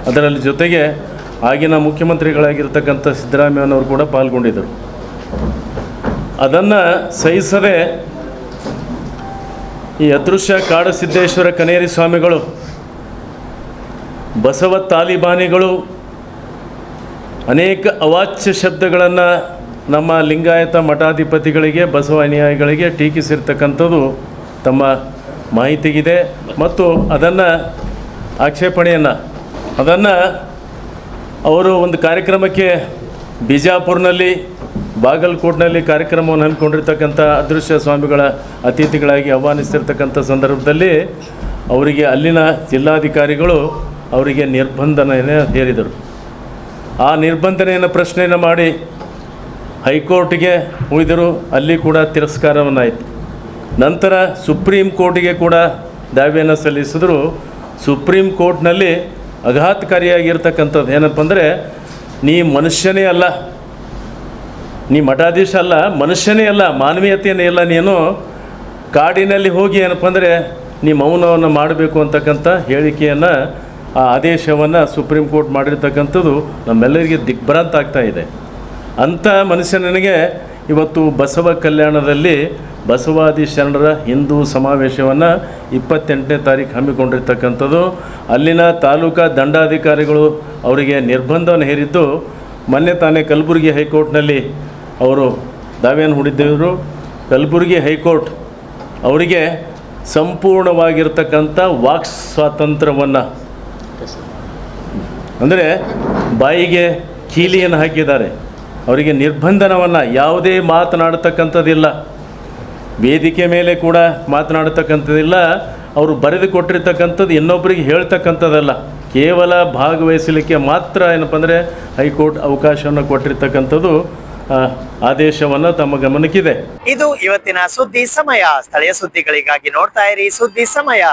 ಅದರಲ್ಲಿ ಜೊತೆಗೆ ಆಗಿನ ಮುಖ್ಯಮಂತ್ರಿಗಳಾಗಿರ್ತಕ್ಕಂಥ ಸಿದ್ದರಾಮಯ್ಯನವರು ಕೂಡ ಪಾಲ್ಗೊಂಡಿದ್ದರು. ಅದನ್ನು ಸಹಿಸದೆ ಈ ಅದೃಶ್ಯ ಕಾಡಸಿದ್ದೇಶ್ವರ ಕನೇರಿ ಸ್ವಾಮಿಗಳು, ಬಸವ ತಾಲಿಬಾನಿಗಳು ಅನೇಕ ಅವಾಚ್ಯ ಶಬ್ದಗಳನ್ನು ನಮ್ಮ ಲಿಂಗಾಯತ ಮಠಾಧಿಪತಿಗಳಿಗೆ, ಬಸವ ಅನುಯಾಯಿಗಳಿಗೆ ಟೀಕಿಸಿರ್ತಕ್ಕಂಥದ್ದು ತಮ್ಮ ಮಾಹಿತಿಗಿದೆ. ಮತ್ತು ಅದನ್ನು ಆಕ್ಷೇಪಣೆಯನ್ನು ಅವರು ಒಂದು ಕಾರ್ಯಕ್ರಮಕ್ಕೆ ಬಿಜಾಪುರ್ನಲ್ಲಿ, ಬಾಗಲಕೋಟ್ನಲ್ಲಿ ಕಾರ್ಯಕ್ರಮವನ್ನು ಹಮ್ಮಿಕೊಂಡಿರ್ತಕ್ಕಂಥ ಅದೃಶ್ಯ ಸ್ವಾಮಿಗಳ ಅತಿಥಿಗಳಾಗಿ ಆಹ್ವಾನಿಸ್ತಿರ್ತಕ್ಕಂಥ ಸಂದರ್ಭದಲ್ಲಿ ಅವರಿಗೆ ಅಲ್ಲಿನ ಜಿಲ್ಲಾಧಿಕಾರಿಗಳು ಅವರಿಗೆ ನಿರ್ಬಂಧನೆಯನ್ನು ಹೇರಿದರು. ಆ ನಿರ್ಬಂಧನೆಯನ್ನು ಪ್ರಶ್ನೆಯನ್ನು ಮಾಡಿ ಹೈಕೋರ್ಟ್ಗೆ ಹೋಗಿದ್ದರು. ಅಲ್ಲಿ ಕೂಡ ತಿರಸ್ಕಾರವನ್ನಾಯಿತು. ನಂತರ ಸುಪ್ರೀಂ ಕೋರ್ಟಿಗೆ ಕೂಡ ದಾವೆಯನ್ನು ಸಲ್ಲಿಸಿದ್ರು. ಸುಪ್ರೀಂ ಕೋರ್ಟ್ನಲ್ಲಿ ಆಘಾತಕಾರಿಯಾಗಿರ್ತಕ್ಕಂಥದ್ದು ಏನಪ್ಪ ಅಂದರೆ, ನೀ ಮನುಷ್ಯನೇ ಅಲ್ಲ, ನೀ ಮಠಾಧೀಶ ಅಲ್ಲ, ಮನುಷ್ಯನೇ ಅಲ್ಲ, ಮಾನವೀಯತೆಯೇ ಇಲ್ಲ, ನೀನು ಕಾಡಿನಲ್ಲಿ ಹೋಗಿ ಏನಪ್ಪ ಅಂದರೆ ನೀ ಮೌನವನ್ನು ಮಾಡಬೇಕು ಅಂತಕ್ಕಂಥ ಹೇಳಿಕೆಯನ್ನು, ಆ ಆದೇಶವನ್ನು ಸುಪ್ರೀಂ ಕೋರ್ಟ್ ಮಾಡಿರ್ತಕ್ಕಂಥದ್ದು ನಮ್ಮೆಲ್ಲರಿಗೆ ದಿಗ್ಭ್ರಾಂತ ಆಗ್ತಾ ಇದೆ. ಅಂಥ ಮನುಷ್ಯನಿಗೆ ಇವತ್ತು ಬಸವ ಕಲ್ಯಾಣದಲ್ಲಿ ಬಸವಾದಿ ಶರಣರ ಹಿಂದೂ ಸಮಾವೇಶವನ್ನು 28ನೇ ತಾರೀಕು ಹಮ್ಮಿಕೊಂಡಿರ್ತಕ್ಕಂಥದ್ದು. ಅಲ್ಲಿನ ತಾಲೂಕಾ ದಂಡಾಧಿಕಾರಿಗಳು ಅವರಿಗೆ ನಿರ್ಬಂಧವನ್ನು ಹೇರಿದ್ದು, ಮೊನ್ನೆ ತಾನೇ ಕಲಬುರಗಿ ಹೈಕೋರ್ಟ್ನಲ್ಲಿ ಅವರು ದಾವೆಯನ್ನು ಹೂಡಿದ್ದರು. ಕಲಬುರಗಿ ಹೈಕೋರ್ಟ್ ಅವರಿಗೆ ಸಂಪೂರ್ಣವಾಗಿರ್ತಕ್ಕಂಥ ವಾಕ್ ಸ್ವಾತಂತ್ರ್ಯವನ್ನು, ಅಂದರೆ ಬಾಯಿಗೆ ಕೀಲಿಯನ್ನು ಹಾಕಿದ್ದಾರೆ. ಅವರಿಗೆ ನಿರ್ಬಂಧನವನ್ನು, ಯಾವುದೇ ಮಾತನಾಡತಕ್ಕಂಥದ್ದಿಲ್ಲ, ವೇದಿಕೆ ಮೇಲೆ ಕೂಡ ಮಾತನಾಡತಕ್ಕಂಥದ್ದಿಲ್ಲ, ಅವರು ಬರೆದು ಕೊಟ್ಟಿರ್ತಕ್ಕಂಥದ್ದು ಇನ್ನೊಬ್ಬರಿಗೆ ಹೇಳ್ತಕ್ಕಂಥದ್ದಲ್ಲ, ಕೇವಲ ಭಾಗವಹಿಸಲಿಕ್ಕೆ ಮಾತ್ರ ಏನಪ್ಪ ಅಂದರೆ ಹೈಕೋರ್ಟ್ ಅವಕಾಶವನ್ನು ಕೊಟ್ಟಿರ್ತಕ್ಕಂಥದ್ದು ಆದೇಶವನ್ನು ತಮ್ಮ ಗಮನಕ್ಕಿದೆ. ಇದು ಇವತ್ತಿನ ಸುದ್ದಿ ಸಮಯ. ಸ್ಥಳೀಯ ಸುದ್ದಿಗಳಿಗಾಗಿ ನೋಡ್ತಾ ಇರಿ ಸುದ್ದಿ ಸಮಯ.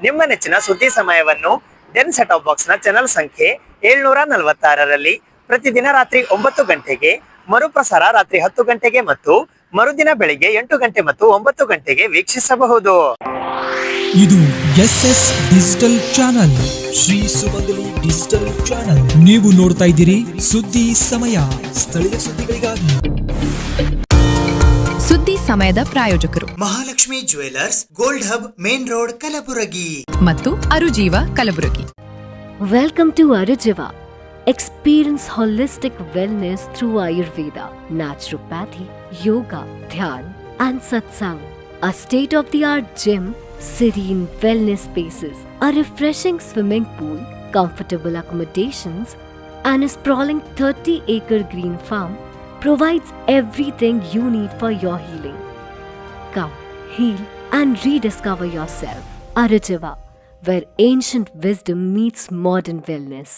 ನಿಮ್ಮ ನೆಚ್ಚಿನ ಸುದ್ದಿ ಸಮಯವನ್ನು ಡೆನ್ ಸೆಟ್ ಆಫ್ ಬಾಕ್ಸ್ ನ ಚಾನೆಲ್ ಸಂಖ್ಯೆ 746ರಲ್ಲಿ ಪ್ರತಿದಿನ ರಾತ್ರಿ 9 ಗಂಟೆಗೆ, ಮರುಪ್ರಸಾರ ರಾತ್ರಿ 10 ಗಂಟೆಗೆ ಮತ್ತು ಮರುದಿನ ಬೆಳಿಗ್ಗೆ 8 ಗಂಟೆ ಮತ್ತು 9 ಗಂಟೆಗೆ ವೀಕ್ಷಿಸಬಹುದು. ಇದು SS ಡಿಜಿಟಲ್ ಚಾನಲ್, ಶ್ರೀ ಸುಮಂಗಲಿ ಡಿಜಿಟಲ್ ಚಾನಲ್. ನೀವು ನೋಡ್ತಾ ಇದ್ದೀರಿ ಸುದ್ದಿ ಸಮಯ, ಸ್ಥಳೀಯ ಸುದ್ದಿಗಳಿಗಾಗಿ. ಸುದ್ದಿ ಸಮಯದ ಪ್ರಾಯೋಜಕರು Mahalakshmi jewellers, gold hub, main road, Kalaburagi ಮತ್ತು ಅರುಜೀವ Kalaburagi. Welcome to Arujiva. Experience holistic wellness through Ayurveda, naturopathy, yoga, dhyan, and satsang. A state-of-the-art gym, serene wellness spaces, a refreshing swimming pool, comfortable accommodations, and a sprawling 30-acre green farm provides everything you need for your healing. Come, heal, and rediscover yourself. Arujiva, where ancient wisdom meets modern wellness.